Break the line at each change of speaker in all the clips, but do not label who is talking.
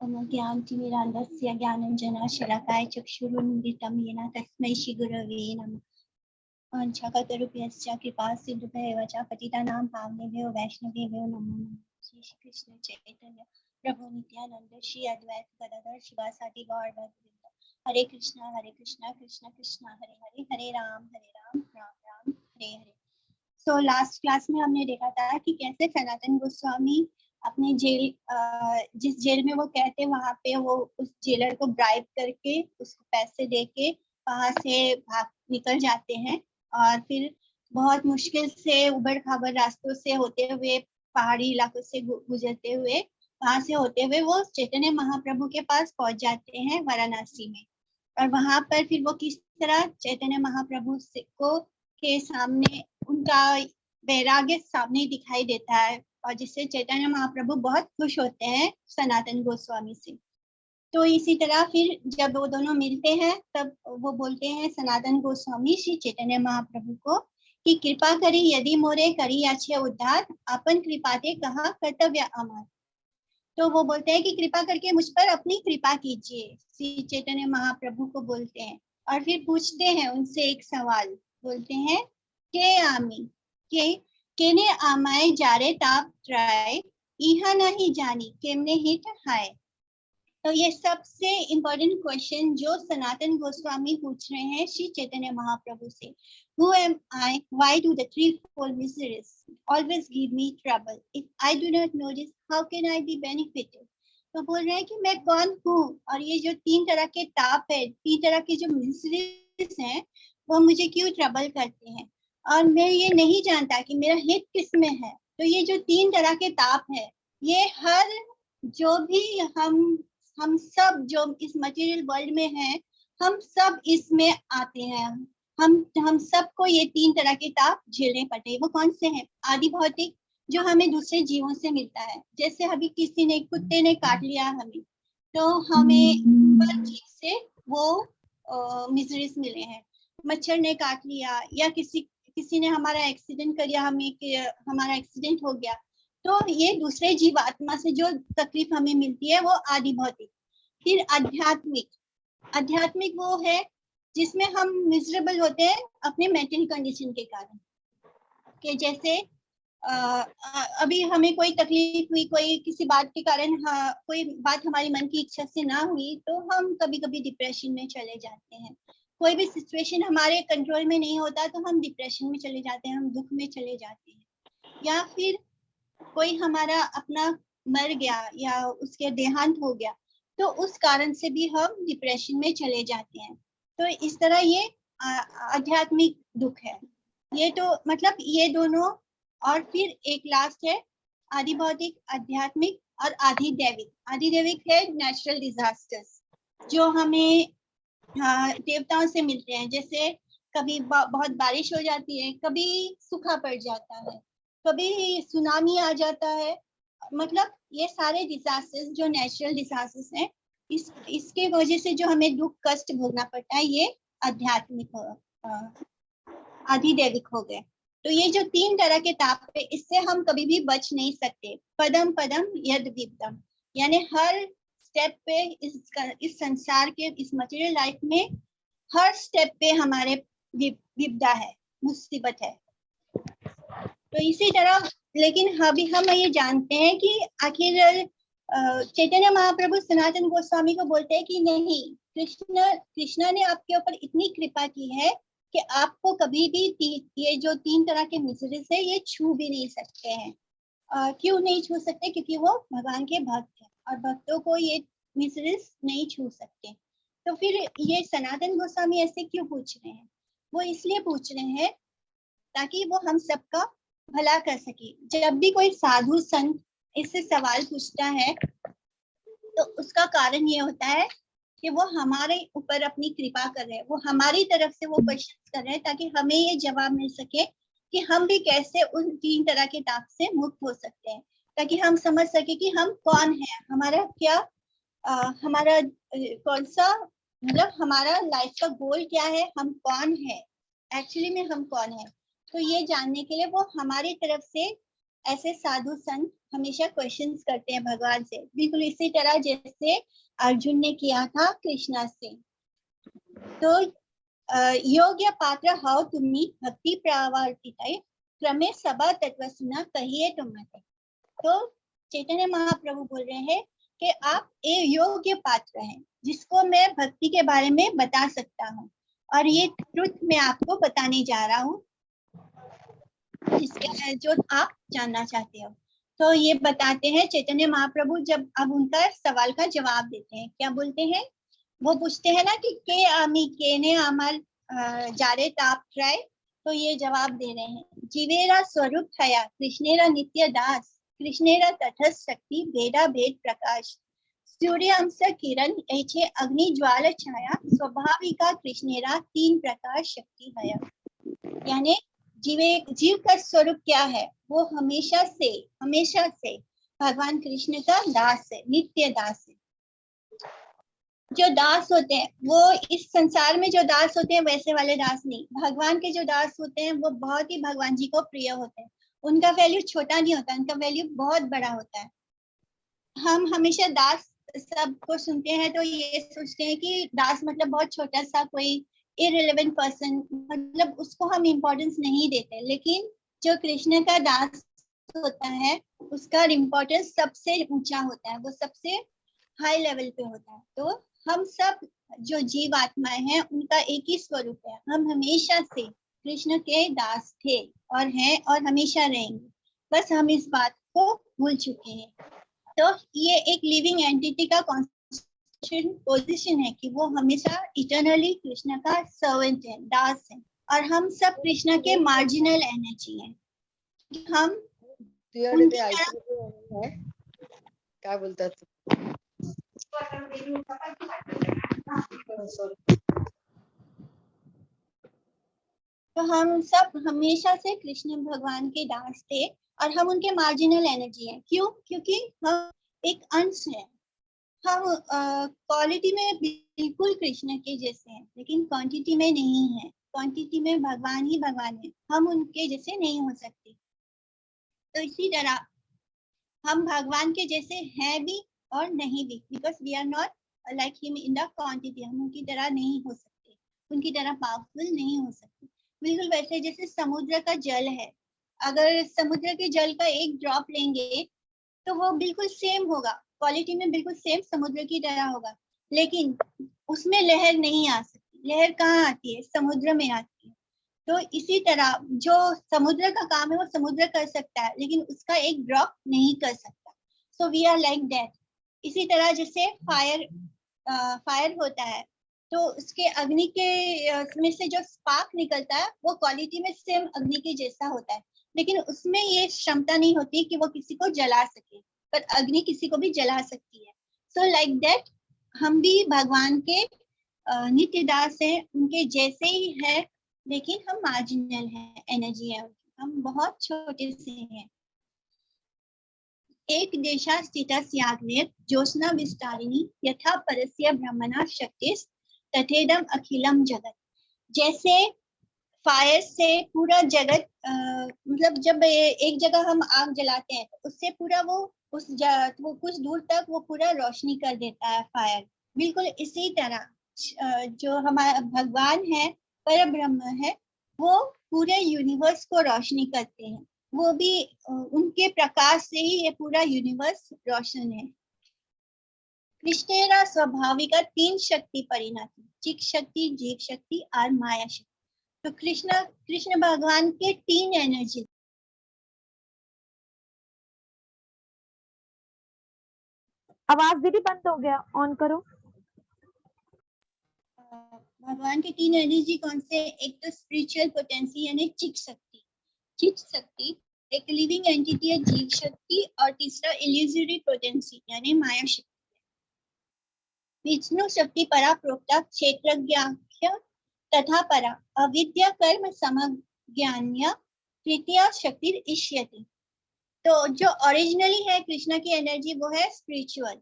ज्ञानतिमिरान्धस्य ज्ञानञ्जनः शलाकाय चक्षुरुन्मिलितं येन तस्मै श्रीगुरवे नमः। वाञ्छाकल्पतरुभ्यश्च कृपासिन्धुभ्येव च पतितानां पावनेभ्यो वैष्णवेभ्यो नमो नमः। श्री कृष्ण चैतन्य प्रभु नित्यानंद श्री अद्वैत गदाधर शिवासादि गौर भक्तवृंद। हरे कृष्णा कृष्णा कृष्णा हरे हरे, हरे Ram Ram Ram Hare Hare. So last class में हमने देखा था कि कैसे सनातन गोस्वामी अपने जेल, जिस जेल में वो कहते वहां पे वो उस जेलर को ब्राइब करके उसको पैसे देके वहां से भाग निकल जाते हैं और फिर बहुत मुश्किल से उबड़ खाबड़ रास्तों से होते हुए पहाड़ी इलाकों से गुजरते हुए वहां से होते हुए वो चैतन्य महाप्रभु के पास पहुंच जाते हैं वाराणसी में। और वहां पर फिर वो किस तरह चैतन्य महाप्रभु को के सामने उनका वैराग्य सामने दिखाई देता है और जिससे चैतन्य महाप्रभु बहुत खुश होते हैं सनातन गोस्वामी से। तो इसी तरह फिर जब वो दोनों मिलते हैं तब वो बोलते हैं सनातन गोस्वामी श्री चैतन्य महाप्रभु को कि कृपा करी यदि मोरे करी अच्छे उद्धार अपन कृपाते कहा कर्तव्य अमर। तो वो बोलते हैं कि कृपा करके मुझ पर अपनी कृपा कीजिए, श्री चैतन्य महाप्रभु को बोलते हैं। और फिर पूछते हैं उनसे एक सवाल, बोलते हैं के आमी केने आमाए जारे ताप त्राय इहा नहीं जानी केमने हित हाय। तो ये सबसे इम्पोर्टेंट क्वेश्चन जो सनातन गोस्वामी पूछ रहे हैं श्री चैतन्य महाप्रभु से। Who am I? Why do the threefold miseries always give me trouble? If I do not know this, how can I be benefited? तो बोल रहे हैं कि मैं कौन हूँ और ये जो तीन तरह के ताप है, तीन तरह के जो मिसरीज हैं वो मुझे क्यों ट्रबल करते हैं और मैं ये नहीं जानता कि मेरा हित किस में है। तो ये जो तीन तरह के ताप है ये हर जो भी हम सब जो इस मटेरियल वर्ल्ड में हैं हम सब इसमें आते हैं। हम सबको ये तीन तरह के ताप झेलने पड़ते हैं। वो कौन से हैं? आदि भौतिक जो हमें दूसरे जीवों से मिलता है, जैसे अभी किसी ने कुत्ते ने काट लिया हमें तो हमें हर चीज से वो मिजरीज मिले हैं। मच्छर ने काट लिया या किसी ने हमारा एक्सीडेंट कर दिया, हमारा एक्सीडेंट हो गया तो ये दूसरे जीवात्मा से जो तकलीफ हमें मिलती है वो आदि भौतिक। फिर आध्यात्मिक वो है जिसमें हम मिजरेबल होते हैं अपने मेंटल कंडीशन के कारण, कि जैसे अभी हमें कोई तकलीफ हुई, कोई किसी बात के कारण कोई बात हमारी मन की इच्छा से ना हुई तो हम कभी कभी डिप्रेशन में चले जाते हैं। कोई भी सिचुएशन हमारे कंट्रोल में नहीं होता तो हम डिप्रेशन में चले जाते हैं, हम दुख में चले जाते हैं। या फिर कोई हमारा अपना मर गया या उसके देहांत हो गया तो उस कारण से भी हम डिप्रेशन में चले जाते हैं। तो इस तरह ये आध्यात्मिक दुख है। ये तो मतलब ये दोनों। और फिर एक लास्ट है आदि भौतिक, आध्यात्मिक और आधिदैविक। आधिदैविक है नेचुरल डिजास्टर्स जो हमें देवताओं से मिलते हैं, जैसे कभी बहुत बारिश हो जाती है, कभी सूखा पड़ जाता है, कभी सुनामी आ जाता है। मतलब ये सारे डिजास्टर्स जो नेचुरल डिजास्टर्स हैं इसके वजह से जो हमें दुख कष्ट भोगना पड़ता है ये आध्यात्मिक आधिदैविक हो गए। तो ये जो तीन तरह के ताप है इससे हम कभी भी बच नहीं सकते। पदम पदम यद विपदम, यानी हर स्टेप पे इस संसार के इस मटेरियल लाइफ में हर स्टेप पे हमारे विपदा है, मुसीबत है। तो इसी तरह लेकिन अभी हम ये जानते हैं कि आखिर चैतन्य महाप्रभु सनातन गोस्वामी को बोलते हैं कि नहीं, कृष्ण ने आपके ऊपर इतनी कृपा की है कि आपको कभी भी ये जो तीन तरह के मिसरीज है ये छू भी नहीं सकते हैं। क्यों नहीं छू सकते? क्योंकि वो भगवान के भक्त हैं और भक्तों को ये मिसरीज नहीं छू सकते। तो फिर ये सनातन गोस्वामी ऐसे क्यों पूछ रहे हैं? वो इसलिए पूछ रहे हैं ताकि वो हम सबका भला कर सके। जब भी कोई साधु संत इससे सवाल पूछता है तो उसका कारण ये होता है कि वो हमारे ऊपर अपनी कृपा कर रहे हैं, वो हमारी तरफ से वो क्वेश्चन कर रहे हैं ताकि हमें ये जवाब मिल सके कि हम भी कैसे उन तीन तरह के ताप से मुक्त हो सकते हैं, ताकि हम समझ सके कि हम कौन है, हमारा क्या हमारा कौन सा मतलब हमारा लाइफ का गोल क्या है, हम कौन है, एक्चुअली में हम कौन है। तो ये जानने के लिए वो हमारी तरफ से ऐसे साधु संत हमेशा क्वेश्चंस करते हैं भगवान से, बिल्कुल इसी तरह जैसे अर्जुन ने किया था कृष्णा से। तो योग्य पात्र हाउ तुम्ही भक्ति प्रवर्तिते क्रमे सबा तत्व सुना कहिए तुम मते। तो चैतन्य महाप्रभु बोल रहे हैं कि आप एक योग्य पात्र हैं जिसको मैं भक्ति के बारे में बता सकता हूँ, और ये ट्रुथ मैं आपको बताने जा रहा हूँ जिसके जो आप जानना चाहते हो। तो ये बताते हैं चैतन्य महाप्रभु, जब अब उनका सवाल का जवाब देते हैं। क्या बोलते हैं? वो पूछते हैं ना कि के आमी के ने आमर जारे ताप ट्राय, तो ये जवाब दे रहे हैं, जीवेरा स्वरूप थया कृष्णेरा नित्य दास, कृष्णेरा तटस्थ शक्ति भेदा भेद प्रकाश, सूर्यांश किरण ऐचे अग्नि ज्वाल छाया, स्वाभाविका कृष्णेरा तीन प्रकाश शक्ति है। यानी जीव का स्वरूप क्या है? वो हमेशा से भगवान कृष्ण का दास है, नित्य दास है। जो दास होते हैं वो इस संसार में जो दास होते हैं वैसे वाले दास नहीं, भगवान के जो दास होते हैं वो बहुत ही भगवान जी को प्रिय होते हैं। उनका वैल्यू छोटा नहीं होता, उनका वैल्यू बहुत बड़ा होता है। हम हमेशा दास सबको सुनते हैं तो ये सोचते हैं कि दास मतलब बहुत छोटा सा कोई इररिलेवेंट पर्सन, मतलब उसको हम इम्पोर्टेंस नहीं देते। लेकिन जो कृष्ण का दास होता है उसका इम्पोर्टेंस सबसे ऊंचा होता है, वो सबसे हाई लेवल पे होता है। तो हम सब जो जीव आत्माएं हैं उनका एक ही स्वरूप है। हम हमेशा से कृष्ण के दास थे और हैं और हमेशा रहेंगे, बस हम इस बात को भूल चुके हैं। तो ये एक लिविंग एंटिटी का पोजीशन है कि वो हमेशा इटर्नली कृष्ण का सर्वेंट है, दास है, और हम सब कृष्ण के मार्जिनल एनर्जी हैं। हम उनकी तरह
क्या बोलता
तो हम सब हमेशा से कृष्ण भगवान के दास थे और हम उनके मार्जिनल एनर्जी हैं। क्यों? क्योंकि हम एक अंश है। हम क्वालिटी में बिल्कुल कृष्ण के जैसे हैं, लेकिन क्वांटिटी में नहीं है। क्वांटिटी में भगवान ही भगवान है, हम उनके जैसे नहीं हो सकते। तो इसी तरह हम भगवान के जैसे हैं भी और नहीं भी, because we are not like him in the quantity. हम उनकी तरह नहीं हो सकते, उनकी तरह पावरफुल नहीं हो सकते। बिल्कुल वैसे जैसे समुद्र का जल है, अगर समुद्र के जल का एक ड्रॉप लेंगे तो वो बिल्कुल सेम होगा, क्वालिटी में बिल्कुल सेम समुद्र की तरह होगा, लेकिन उसमें लहर नहीं आ सकती। लहर कहाँ आती है? समुद्र में आती है। तो इसी तरह जो समुद्र का काम है वो समुद्र कर सकता है, लेकिन उसका एक ड्रॉप नहीं कर सकता। So we are like that. इसी तरह जैसे फायर होता है तो उसके अग्नि के में से जो स्पार्क निकलता है वो क्वालिटी में सेम अग्नि के जैसा होता है, लेकिन उसमें ये क्षमता नहीं होती कि वो किसी को जला सके, पर अग्नि किसी को भी जला सकती है। सो लाइक दैट हम भी भगवान के नित्य दास हैं, उनके जैसे ही है, लेकिन हम मार्जिनल हैं, एनर्जी है, हम बहुत छोटे से हैं। एक देशा स्थितस्याग्नेर ज्योत्स्ना विस्तारिणी यथा परस्य ब्रह्मणा शक्तिस् तथेदम अखिलम जगत। जैसे फायर से पूरा जगत मतलब जब एक जगह हम आग जलाते हैं तो उससे पूरा वो कुछ दूर तक वो पूरा रोशनी कर देता है फायर। बिल्कुल इसी तरह जो हमारा भगवान है, पर ब्रह्म है, वो पूरे यूनिवर्स को रोशनी करते हैं। वो भी उनके प्रकाश से ही ये पूरा यूनिवर्स रोशन है। कृष्णेरा स्वाभाविक तीन शक्ति परिणति, चिक शक्ति, जीव शक्ति और माया शक्ति। तो कृष्ण भगवान के तीन एनर्जी।
आवाज दीदी बंद हो गया, ऑन करो।
भगवान के तीन एनर्जी कौन से? एक तो स्पिरिचुअल पोटेंसी यानी चिक शक्ति। चिक शक्ति एक लिविंग एंटिटी है, जीव शक्ति, और तीसरा इल्यूजरी पोटेंसी यानी माया शक्ति। विष्णु शक्ति परा प्रोक्ता क्षेत्रज्ञाख्य तथा परा अविद्या कर्म समज्ञान्य तृतीया शक्ति इष्यति। तो जो ओरिजिनली है कृष्ण की एनर्जी वो है स्पिरिचुअल,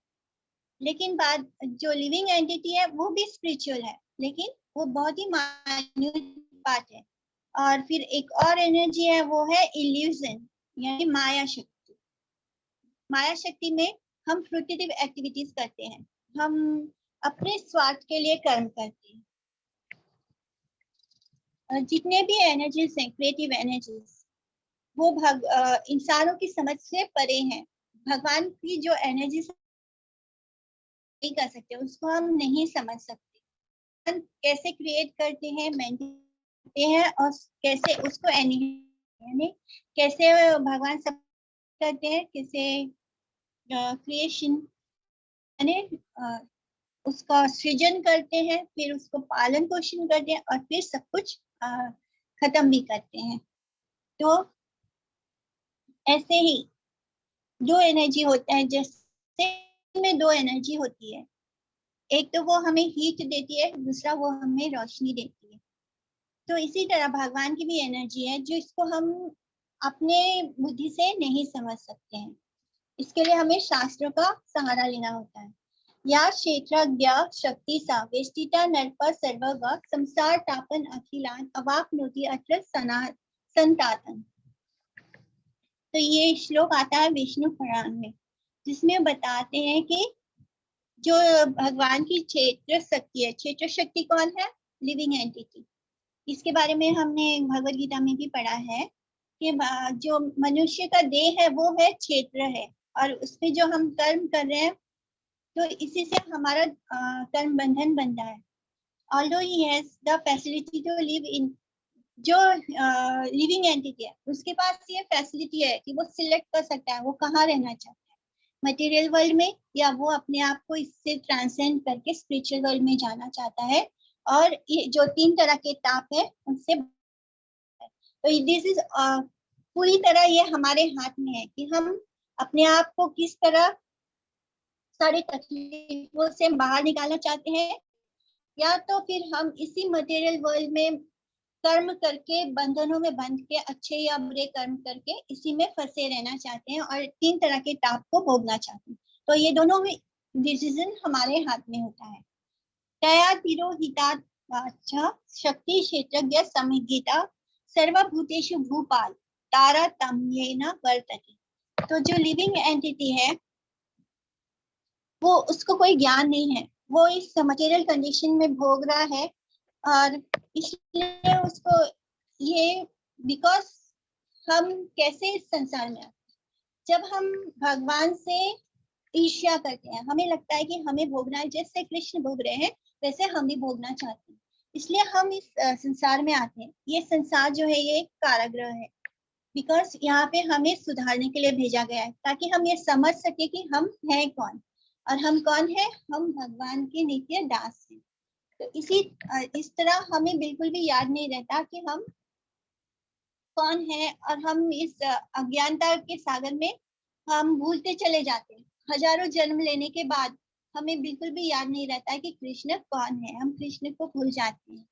लेकिन बाद जो लिविंग एंटिटी है वो भी स्पिरिचुअल है, लेकिन वो बहुत ही माइन्यूट पार्ट है। और फिर एक और एनर्जी है वो है इल्यूजन, यानी माया शक्ति। माया शक्ति में हम फ्रूटिटिव एक्टिविटीज करते हैं, हम अपने स्वार्थ के लिए कर्म करते हैं। जितने भी एनर्जीज हैं, क्रिएटिव एनर्जीज, वो इंसानों की समझ से परे हैं। भगवान की जो एनर्जीज नहीं कर सकते, उसको हम नहीं समझ सकते। हम कैसे क्रिएट करते हैं, मेंटेन करते हैं, और कैसे उसको यानी कैसे भगवान सब करते हैं, कैसे क्रिएशन यानी उसका सृजन करते हैं, फिर उसको पालन पोषण करते हैं, और फिर सब कुछ खत्म भी करते हैं। तो ऐसे ही दो एनर्जी होता है, जैसे में दो एनर्जी होती है, एक तो वो हमें हीट देती है, दूसरा वो हमें रोशनी देती है। तो इसी तरह भगवान की भी एनर्जी है, जो इसको हम अपने बुद्धि से नहीं समझ सकते हैं। इसके लिए हमें शास्त्रों का सहारा लेना होता है। या क्षेत्रज्ञ शक्ति सा वेष्टिता नरप सर्वग संसार तापन अखिलान अवाप्नोति अत्र संतातन। तो ये श्लोक आता है विष्णु पुराण में, जिसमें बताते हैं कि जो भगवान की क्षेत्र शक्ति है, क्षेत्र शक्ति कौन है? Living entity. इसके बारे में हमने भगवद गीता में भी पढ़ा है कि जो मनुष्य का देह है वो है क्षेत्र है, और उसमें जो हम कर्म कर रहे हैं, तो इसी से हमारा कर्म बंधन बनता है। Although he has the facility to live in, जो लिविंग एंटिटी है उसके पास ये फैसिलिटी है कि वो सिलेक्ट कर सकता है वो कहाँ रहना चाहता है, मटेरियल वर्ल्ड में, या वो अपने आप को इससे ट्रांसेंड करके स्पिरिचुअल वर्ल्ड में जाना चाहता है। और ये जो 3 तरह के ताप है उनसे, तो दिस इज पूरी तरह ये हमारे हाथ में है कि हम अपने आप को किस तरह सारे तकलीफों से बाहर निकालना चाहते हैं, या तो फिर हम इसी मटेरियल वर्ल्ड में कर्म करके बंधनों में बंध के अच्छे या बुरे कर्म करके इसी में फंसे रहना चाहते हैं और 3 तरह के ताप को भोगना चाहते हैं। तो ये दोनों में डिसीजन हमारे हाथ में होता है। तया तिरोहिता शक्ति क्षेत्रज्ञ समिज्ञिता सर्वभूतेषु भूपाल तारतम्येन वर्तते। तो जो लिविंग एंटिटी है वो, उसको कोई ज्ञान नहीं है, वो इस मटेरियल कंडीशन में भोग रहा है, और इसलिए उसको ये, बिकॉज हम कैसे इस संसार में आते, जब हम भगवान से ईर्ष्या करते हैं, हमें लगता है कि हमें भोगना है, जैसे कृष्ण भोग रहे हैं वैसे हम भी भोगना चाहते हैं, इसलिए हम इस संसार में आते हैं। ये संसार जो है ये कारागृह है, बिकॉज यहाँ पे हमें सुधारने के लिए भेजा गया है, ताकि हम ये समझ सके कि हम हैं कौन, और हम कौन है, हम भगवान के नित्य दास हैं। तो इस तरह हमें बिल्कुल भी याद नहीं रहता कि हम कौन है, और हम इस अज्ञानता के सागर में हम भूलते चले जाते हैं। हजारों जन्म लेने के बाद हमें बिल्कुल भी याद नहीं रहता है कि कृष्ण कौन है, हम कृष्ण को भूल जाते हैं।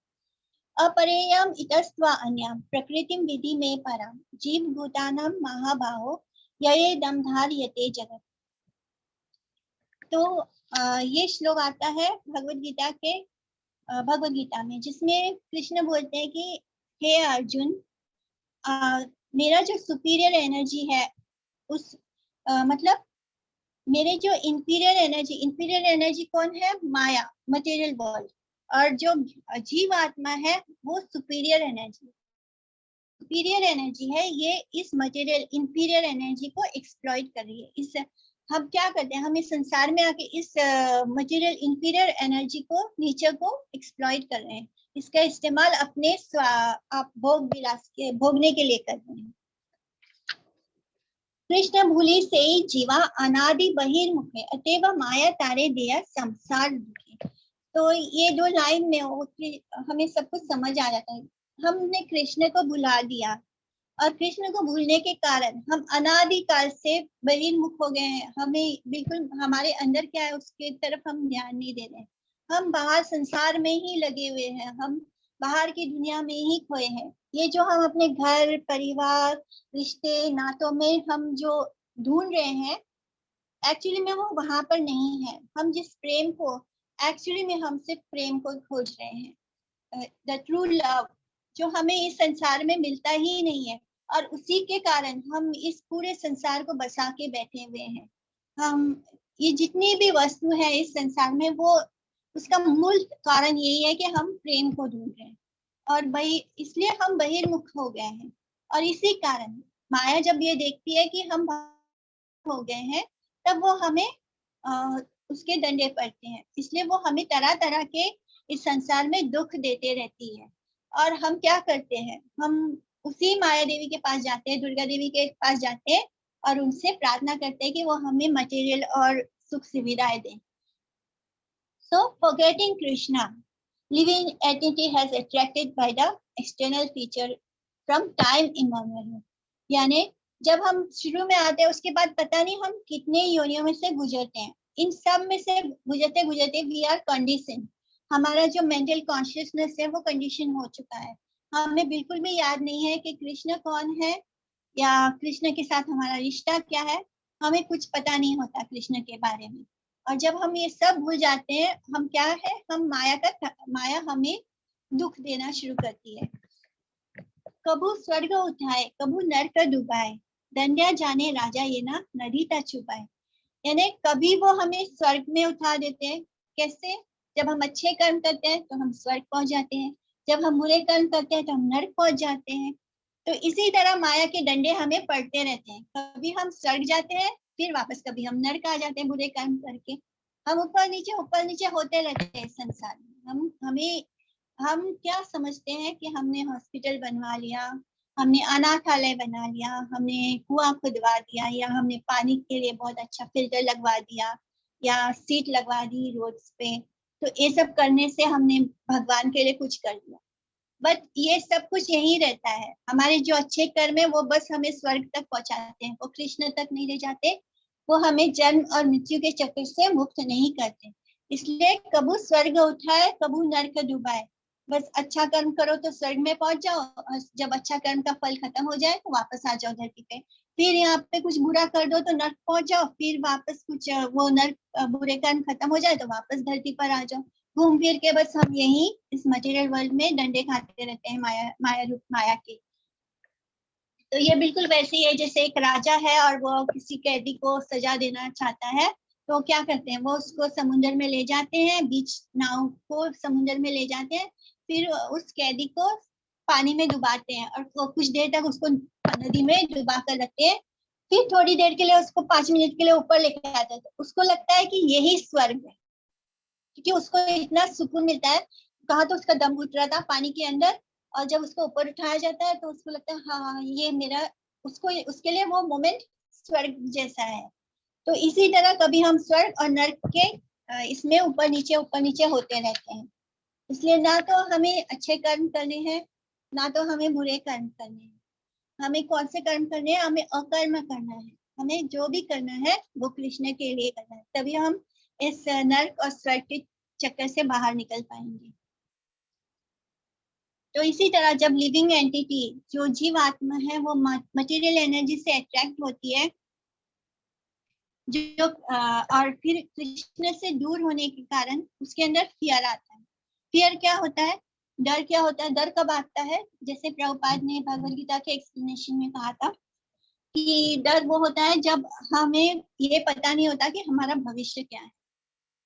अपरेयम इतस्त्वा अन्याम प्रकृतिम विधि में परम जीव भूतानाम महाबाहो ये दम धार्यते जगत। तो ये श्लोक आता है भगवद गीता में, जिसमें कृष्ण बोलते हैं कि हे अर्जुन, मेरा जो सुपीरियर एनर्जी है उस मतलब मेरे जो इंफीरियर एनर्जी कौन है? माया, मटेरियल वर्ल्ड, और जो जीव आत्मा है वो सुपीरियर एनर्जी है। ये इस मटेरियल इंफीरियर एनर्जी को एक्सप्लॉइट कर रही है। इस हम क्या करते हैं, हम इस संसार में आके इस मटेरियल इंफीरियर एनर्जी को, नेचर को एक्सप्लॉइट कर रहे हैं, इसका इस्तेमाल अपने भोगने के लिए कर रहे हैं। कृष्ण भूलि से जीवा अनादि बहिर्मुखे अतएव माया तारे दिया संसार दुखे। तो ये 2 लाइन में हमें सब कुछ समझ आ जाता है। हमने कृष्ण को भुला दिया, और कृष्ण को भूलने के कारण हम अनादिकाल से बहिर्मुख हो गए हैं। हमें बिल्कुल हमारे अंदर क्या है उसके तरफ हम ध्यान नहीं दे रहे, हम बाहर संसार में ही लगे हुए हैं, हम बाहर की दुनिया में ही खोए हैं। ये जो हम अपने घर परिवार रिश्ते नातों में हम जो ढूंढ रहे हैं, एक्चुअली में वो वहां पर नहीं है। हम जिस प्रेम को, एक्चुअली में हम सिर्फ प्रेम को खोज रहे हैं, द ट्रू लव, जो हमें इस संसार में मिलता ही नहीं है। और उसी के कारण हम इस पूरे संसार को बसा के बैठे हुए हैं। हम ये जितनी भी वस्तु है इस संसार में, वो उसका मूल कारण यही है कि हम प्रेम को ढूंढ रहे हैं और इसलिए हम बहिर्मुख हो गए हैं। और इसी कारण माया जब ये देखती है कि हम हो गए हैं, तब वो हमें उसके डंडे पड़ते हैं। इसलिए वो हमें तरह तरह के इस संसार में दुख देते रहती है। और हम क्या करते हैं, हम उसी माया देवी के पास जाते हैं, दुर्गा देवी के पास जाते हैं और उनसे प्रार्थना करते हैं कि वो हमें मटेरियल और सुख सुविधाएं दें। So forgetting Krishna, living entity has attracted by the external feature from time immemorial. यानी जब हम शुरू में आते हैं, उसके बाद पता नहीं हम कितने योनियों में से गुजरते हैं। इन सब में से गुजरते गुजरते वी आर कंडीशन। हमारा जो मेंटल कॉन्शियसनेस है वो कंडीशन हो चुका है। हमें बिल्कुल भी याद नहीं है कि कृष्ण कौन है या कृष्ण के साथ हमारा रिश्ता क्या है। हमें कुछ पता नहीं होता कृष्ण के बारे में। और जब हम ये सब भूल जाते हैं, हम क्या है, हम माया हमें दुख देना शुरू करती है। कबू स्वर्ग उठाए, कबू नरक डुबाए, दंड्या जाने राजा ये ना नदी ता छुपाए। यानी कभी वो हमें स्वर्ग में उठा देते हैं। कैसे? जब हम अच्छे कर्म करते हैं तो हम स्वर्ग पहुंच जाते हैं, जब हम बुरे कर्म करते हैं तो हम नरक पहुंच जाते हैं। तो इसी तरह माया के डंडे हमें पड़ते रहते हैं। कभी हम स्वर्ग जाते हैं, फिर वापस कभी हम नरक आ जाते हैं बुरे कर्म करके। हम ऊपर नीचे होते रहते हैं संसार में। हम क्या समझते हैं कि हमने हॉस्पिटल बनवा लिया, हमने अनाथालय बना लिया, हमने कुआं खुदवा दिया, या हमने पानी के लिए बहुत अच्छा फिल्टर लगवा दिया, या सीट लगवा दी रोड्स पे। तो ये सब करने से हमने भगवान के लिए कुछ कर दिया। बट ये सब कुछ यही रहता है। हमारे जो अच्छे कर्म है वो बस हमें स्वर्ग तक पहुंचाते हैं, वो कृष्ण तक नहीं ले जाते। वो हमें जन्म और मृत्यु के चक्कर से मुक्त नहीं करते। इसलिए कबू स्वर्ग उठाए, कबू नरक डुबाए। बस अच्छा कर्म करो तो स्वर्ग में पहुंच जाओ, और जब अच्छा कर्म का फल खत्म हो जाए तो वापस आ जाओ धरती पे। फिर यहाँ पे कुछ बुरा कर दो तो नरक पहुंच जाओ, फिर वापस कुछ वो नरक बुरे कर्म खत्म हो जाए तो वापस धरती पर आ जाओ। घूम फिर के बस हम यही इस मटेरियल वर्ल्ड में डंडे खाते रहते हैं माया के। तो ये बिल्कुल वैसे ही है जैसे एक राजा है और वो किसी कैदी को सजा देना चाहता है, तो क्या करते हैं, वो उसको समुद्र में ले जाते हैं, बीच नाव को समुद्र में ले जाते हैं, फिर उस कैदी को पानी में डुबाते हैं और वो कुछ देर तक उसको नदी में डुबा कर रखते हैं। फिर थोड़ी देर के लिए उसको 5 मिनट के लिए ऊपर लेके आते हैं, तो उसको लगता है कि यही स्वर्ग है, क्योंकि उसको इतना सुकून मिलता है। कहा तो उसका दम घुट रहा था पानी के अंदर, और जब उसको ऊपर उठाया जाता है तो उसको लगता है हाँ ये मेरा, उसके लिए वो मोमेंट स्वर्ग जैसा है। तो इसी तरह कभी हम स्वर्ग और नर्क के इसमें ऊपर नीचे होते रहते हैं। इसलिए ना तो हमें अच्छे कर्म करने हैं, ना तो हमें बुरे कर्म करने हैं। हमें कौन से कर्म करने हैं? हमें अकर्म करना है। हमें जो भी करना है वो कृष्ण के लिए करना है, तभी हम इस नर्क और स्वर्ग के चक्कर से बाहर निकल पाएंगे। तो इसी तरह जब लिविंग एंटिटी जो जीव आत्मा है वो मटेरियल एनर्जी से अट्रैक्ट होती है, जो और फिर कृष्ण से दूर होने के कारण उसके अंदर फियर आता है। फियर क्या होता है? डर क्या होता है? डर कब आता है? जैसे प्रभुपाद ने भगवद गीता के एक्सप्लेनेशन में कहा था कि डर वो होता है जब हमें ये पता नहीं होता कि हमारा भविष्य क्या है।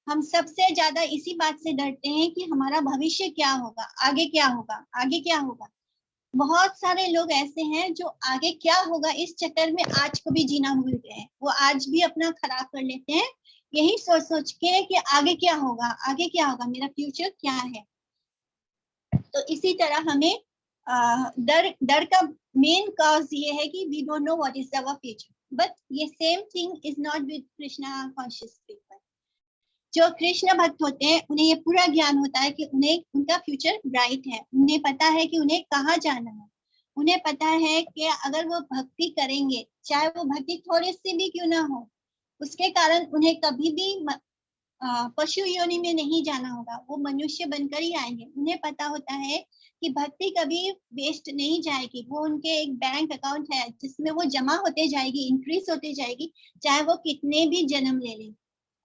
हम सबसे ज्यादा इसी बात से डरते हैं कि हमारा भविष्य क्या होगा, आगे क्या होगा, आगे क्या होगा। बहुत सारे लोग ऐसे हैं जो आगे क्या होगा इस चक्कर में आज को भी जीना भूल गए हैं। वो आज भी अपना खराब कर लेते हैं यही सोच सोच के कि आगे क्या होगा, आगे क्या होगा, मेरा फ्यूचर क्या है। तो इसी तरह हमें डर का मेन कॉज ये है कि we don't know what is our future. But ये same thing is not with Krishna conscious people. जो कृष्ण भक्त होते हैं उन्हें ये पूरा ज्ञान होता है कि उन्हें उनका फ्यूचर ब्राइट है। उन्हें पता है कि उन्हें कहाँ जाना है। उन्हें पता है कि अगर वो भक्ति करेंगे, चाहे वो भक्ति थोड़ी सी भी क्यों ना हो, उसके कारण उन्हें कभी भी पशु योनि में नहीं जाना होगा, वो मनुष्य बनकर ही आएंगे। उन्हें पता होता है कि भक्ति कभी वेस्ट नहीं जाएगी। वो उनके एक बैंक अकाउंट है जिसमें वो जमा होते जाएगी, इंक्रीज होते जाएगी, चाहे वो कितने भी जन्म ले लें।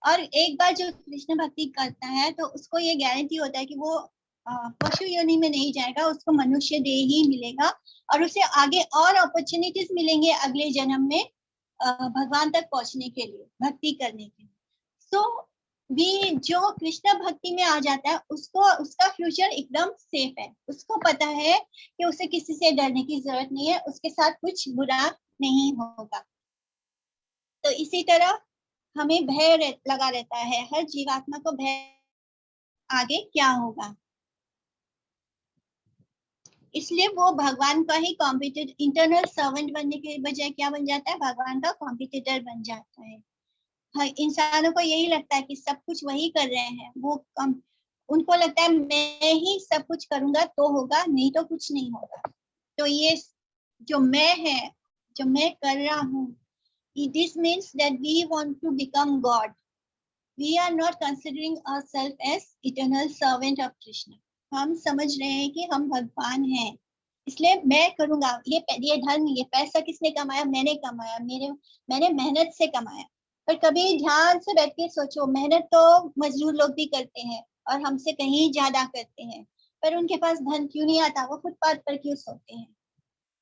और एक बार जो कृष्ण भक्ति करता है तो उसको ये गारंटी होता है कि वो पशु योनि में नहीं जाएगा, उसको मनुष्य देह ही मिलेगा और उसे आगे और अपॉर्चुनिटीज मिलेंगे अगले जन्म में भगवान तक पहुंचने के लिए, भक्ति करने के लिए। सो भी जो कृष्ण भक्ति में आ जाता है उसको, उसका फ्यूचर एकदम सेफ है। उसको पता है कि उसे किसी से डरने की जरूरत नहीं है, उसके साथ कुछ बुरा नहीं होगा। तो इसी तरह हमें भय लगा रहता है, हर जीवात्मा को भय आगे क्या होगा, इसलिए वो भगवान का ही कॉम्पिटिटर, इंटरनल सर्वेंट बनने के बजाय क्या बन जाता है, भगवान का कॉम्पिटिटर बन जाता है। इंसानों को यही लगता है कि सब कुछ वही कर रहे हैं, वो उनको लगता है मैं ही सब कुछ करूंगा तो होगा, नहीं तो कुछ नहीं होगा। तो ये जो मैं है, जो मैं कर रहा हूँ, this means that we want to become God. We are not considering ourselves as eternal servant of Krishna. हम समझ रहे हैं कि हम भगवान हैं, इसलिए मैं करूंगा। ये धन, ये पैसा किसने कमाया? मैंने कमाया, मैंने मेहनत से कमाया। पर कभी ध्यान से बैठ के सोचो, मेहनत तो मजदूर लोग भी करते हैं और हमसे कहीं ज्यादा करते हैं, पर उनके पास धन क्यों नहीं आता? वो फुटपाथ पर क्यों सोते हैं?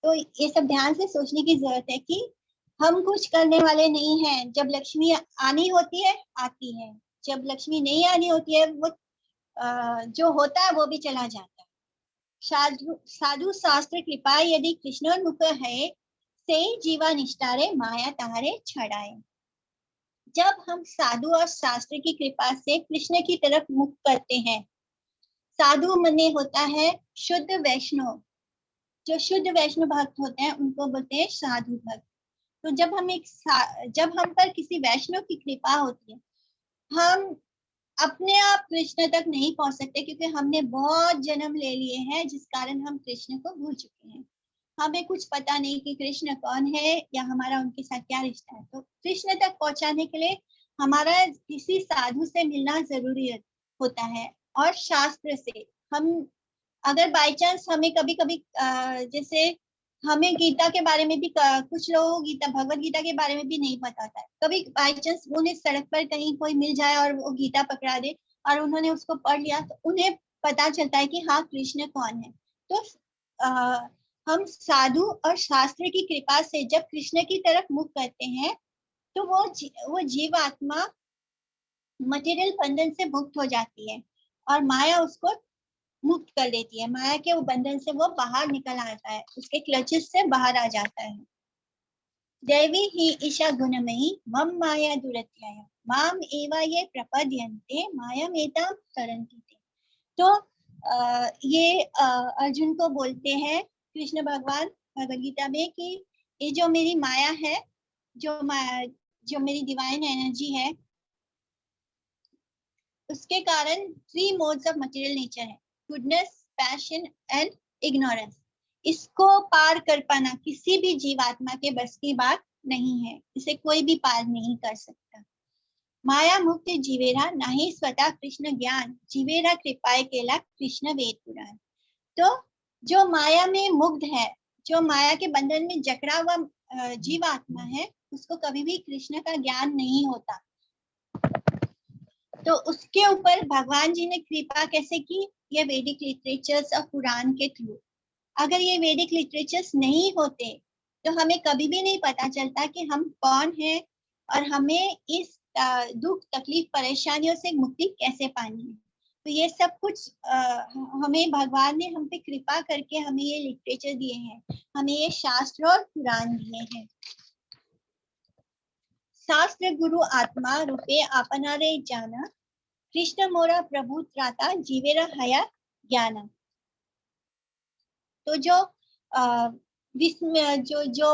तो ये सब ध्यान से सोचने की जरूरत है कि हम कुछ करने वाले नहीं हैं। जब लक्ष्मी आनी होती है आती है, जब लक्ष्मी नहीं आनी होती है वो जो होता है वो भी चला जाता है। साधु शास्त्र कृपा यदि कृष्णोन्मुख है, से जीवा निष्ठारे माया तारे छड़ाए। जब हम साधु और शास्त्र की कृपा से कृष्ण की तरफ मुख करते हैं, साधु मने होता है शुद्ध वैष्णव, जो शुद्ध वैष्णव भक्त होते हैं उनको बोलते हैं साधु भक्त। तो जब हम पर किसी वैष्णव की कृपा होती है, हम अपने आप कृष्ण तक नहीं पहुंच सकते, क्योंकि हमने बहुत जन्म ले लिए हैं जिस कारण हम कृष्ण को भूल चुके हैं। हमें कुछ पता नहीं कि कृष्ण कौन है या हमारा उनके साथ क्या रिश्ता है। तो कृष्ण तक पहुंचाने के लिए हमारा किसी साधु से मिलना जरूरी होता है। और शास्त्र से हम, अगर बाई चांस हमें कभी कभी जैसे हमें गीता के बारे में भी, कुछ लोगों को गीता, भगवत गीता के बारे में भी नहीं पता होता है। कभी बाई चांस उन्हें सड़क पर कहीं कोई मिल जाए और वो गीता पकड़ा दे और उन्होंने उसको पढ़ लिया, तो उन्हें पता चलता है कि हाँ कृष्ण कौन है। तो हम साधु और शास्त्र की कृपा से जब कृष्ण की तरफ मुख करते हैं, तो वो जीवात्मा मटेरियल बंधन से मुक्त हो जाती है और माया उसको मुक्त कर देती है। माया के वो बंधन से वो बाहर निकल आता है, उसके क्लचेस से बाहर आ जाता है। दैवी ही ईशा गुणमयी मम माया दुरत्याय माम एवा ये प्रपद्यन्ते मायामेतां तरन्ति ते। तो ये अर्जुन को बोलते हैं कृष्ण भगवान भगवद गीता में कि ये जो मेरी माया है, जो मेरी डिवाइन एनर्जी है, उसके कारण 3 मोड्स ऑफ मटेरियल नेचर है, गुडनेस, पैशन एंड इग्नोरेंस। इसको पार कर पाना किसी भी जीवात्मा के बस की बात नहीं है, इसे कोई भी पार नहीं कर सकता। माया मुक्त जीवेरा नाही स्वतः कृष्ण ज्ञान, जीवेरा कृपाए केला कृष्ण वेद पुराण। तो जो माया में मुग्ध है, जो माया के बंधन में जकड़ा हुआ जीवात्मा है, उसको कभी भी कृष्ण का ज्ञान नहीं होता। तो उसके ऊपर भगवान जी ने कृपा कैसे की? ये वैदिक लिटरेचर्स और पुराण के थ्रू। अगर ये वैदिक लिटरेचर्स नहीं होते तो हमें कभी भी नहीं पता चलता कि हम कौन हैं और हमें इस दुख, तकलीफ, परेशानियों से मुक्ति कैसे पानी है। तो ये सब कुछ हमें भगवान ने हम पे कृपा करके हमें ये लिटरेचर दिए हैं, हमें ये शास्त्र और पुराण दिए हैं। शास्त्र गुरु आत्मा रूपे आपनारे जाना, कृष्ण मोरा प्रभु त्राता जीवेरा हया ज्ञान। तो जो जो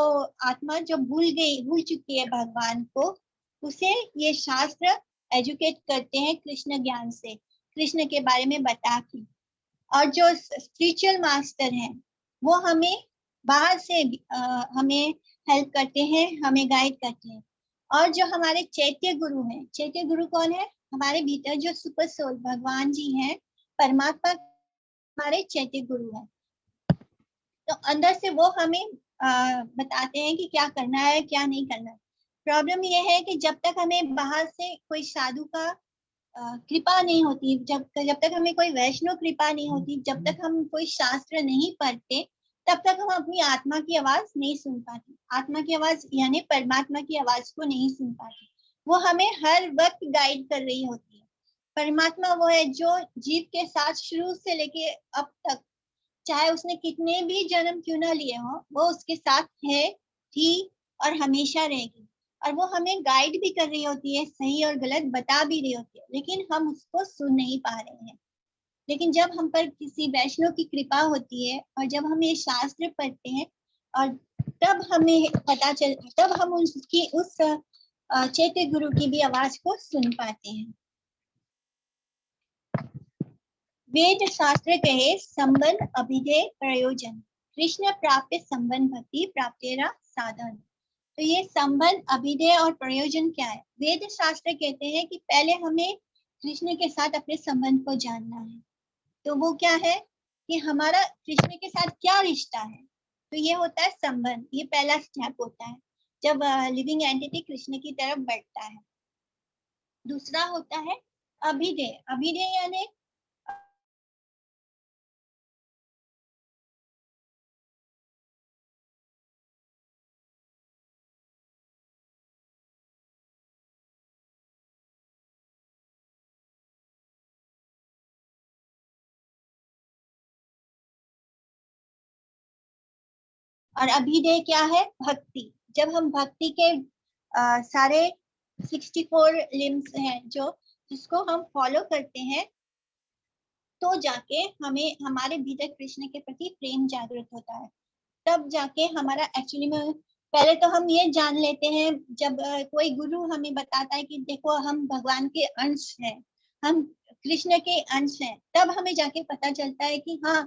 आत्मा जो भूल चुकी है भगवान को, उसे ये शास्त्र एजुकेट करते हैं कृष्ण ज्ञान से, कृष्ण के बारे में बता के। और जो स्पिरिचुअल मास्टर हैं वो हमें बाहर से हमें हेल्प करते हैं, हमें गाइड करते हैं। और जो हमारे चैत्य गुरु हैं, चैत्य गुरु कौन है? हमारे भीतर जो सुपर सोल भगवान जी हैं, परमात्मा हमारे चैत्य गुरु हैं। तो अंदर से वो हमें बताते हैं कि क्या करना है, क्या नहीं करना है। प्रॉब्लम ये है कि जब तक हमें बाहर से कोई साधु का कृपा नहीं होती, जब तक हमें कोई वैष्णव कृपा नहीं होती, जब तक हम कोई शास्त्र नहीं पढ़ते, तब तक हम अपनी आत्मा की आवाज नहीं सुन पाते। आत्मा की आवाज यानी परमात्मा की आवाज को नहीं सुन पाते। वो हमें हर वक्त गाइड कर रही होती है। परमात्मा वो है जो जीव के साथ शुरू से लेके अब तक, चाहे उसने कितने भी जन्म क्यों ना लिए हो, वो उसके साथ है, थी और हमेशा रहेगी। और वो हमें गाइड भी कर रही होती है, सही और गलत बता भी रही होती है, लेकिन हम उसको सुन नहीं पा रहे हैं। लेकिन जब हम पर किसी वैष्णव की कृपा होती है और जब हम ये शास्त्र पढ़ते हैं, और तब हमें पता चल, तब हम उसकी उस चैत्य गुरु की भी आवाज को सुन पाते हैं। वेद शास्त्र कहे संबंध अभिधेय प्रयोजन, कृष्ण प्राप्त संबंध भक्ति प्राप्तेरा साधन। तो ये संबंध अभिधेय और प्रयोजन क्या है? वेद शास्त्र कहते हैं कि पहले हमें कृष्ण के साथ अपने संबंध को जानना है। तो वो क्या है कि हमारा कृष्ण के साथ क्या रिश्ता है? तो ये होता है संबंध। ये पहला स्टेप होता है जब लिविंग एंटिटी कृष्ण की तरफ बढ़ता है। दूसरा होता है अभिधेय। अभिधेय यानी और अभिधेय क्या है? भक्ति। जब हम भक्ति के सारे 64 लिम्स हैं जो जिसको हम फॉलो करते हैं, तो जाके हमें हमारे भीतर कृष्ण के प्रति प्रेम जागृत होता है। तब जाके हमारा एक्चुअली में, पहले तो हम ये जान लेते हैं जब कोई गुरु हमें बताता है कि देखो हम भगवान के अंश हैं, हम कृष्ण के अंश हैं, तब हमें जाके पता चलता है कि हाँ,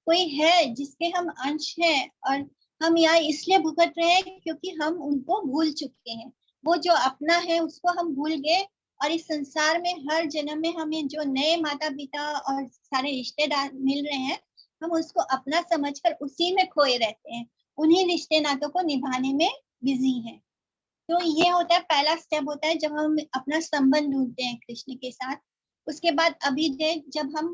कोई है जिसके हम अंश हैं और हम यहाँ इसलिए भुगत रहे हैं क्योंकि हम उनको भूल चुके हैं। वो जो अपना है उसको हम भूल गए, और इस संसार में हर जन्म में हमें जो नए माता पिता और सारे रिश्तेदार मिल रहे हैं, हम उसको अपना समझकर उसी में खोए रहते हैं, उन्हीं रिश्ते नातों को निभाने में बिजी हैं। तो ये होता है, पहला स्टेप होता है जब हम अपना संबंध ढूंढते हैं कृष्ण के साथ। उसके बाद अभिधेय, जब हम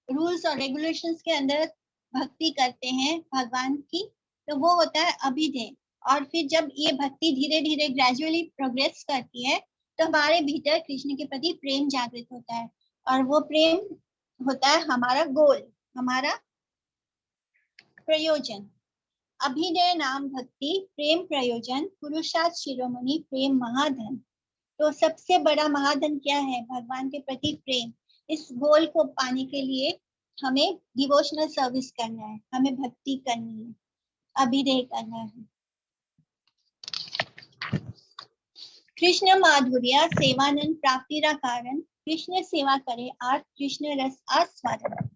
रूल्स और रेगुलेशंस के अंदर भक्ति करते हैं भगवान की, तो वो होता है अभिधेय। और फिर जब ये भक्ति धीरे धीरे ग्रेजुअली प्रोग्रेस करती है, तो हमारे भीतर कृष्ण के प्रति प्रेम जागृत होता है, और वो प्रेम होता है हमारा गोल, हमारा प्रयोजन। अभिधेय नाम भक्ति प्रेम प्रयोजन पुरुषार्थ शिरोमणि प्रेम महाधन। तो सबसे बड़ा महाधन क्या है? भगवान के प्रति प्रेम। इस गोल को पाने के लिए हमें डिवोशनल सर्विस करना है, हमें भक्ति करनी है, अभिधेय करना है। कृष्ण माधुर्य सेवानंद प्राप्तिरा कारण, कृष्ण सेवा करे आर्थ कृष्ण रस आस्वादन।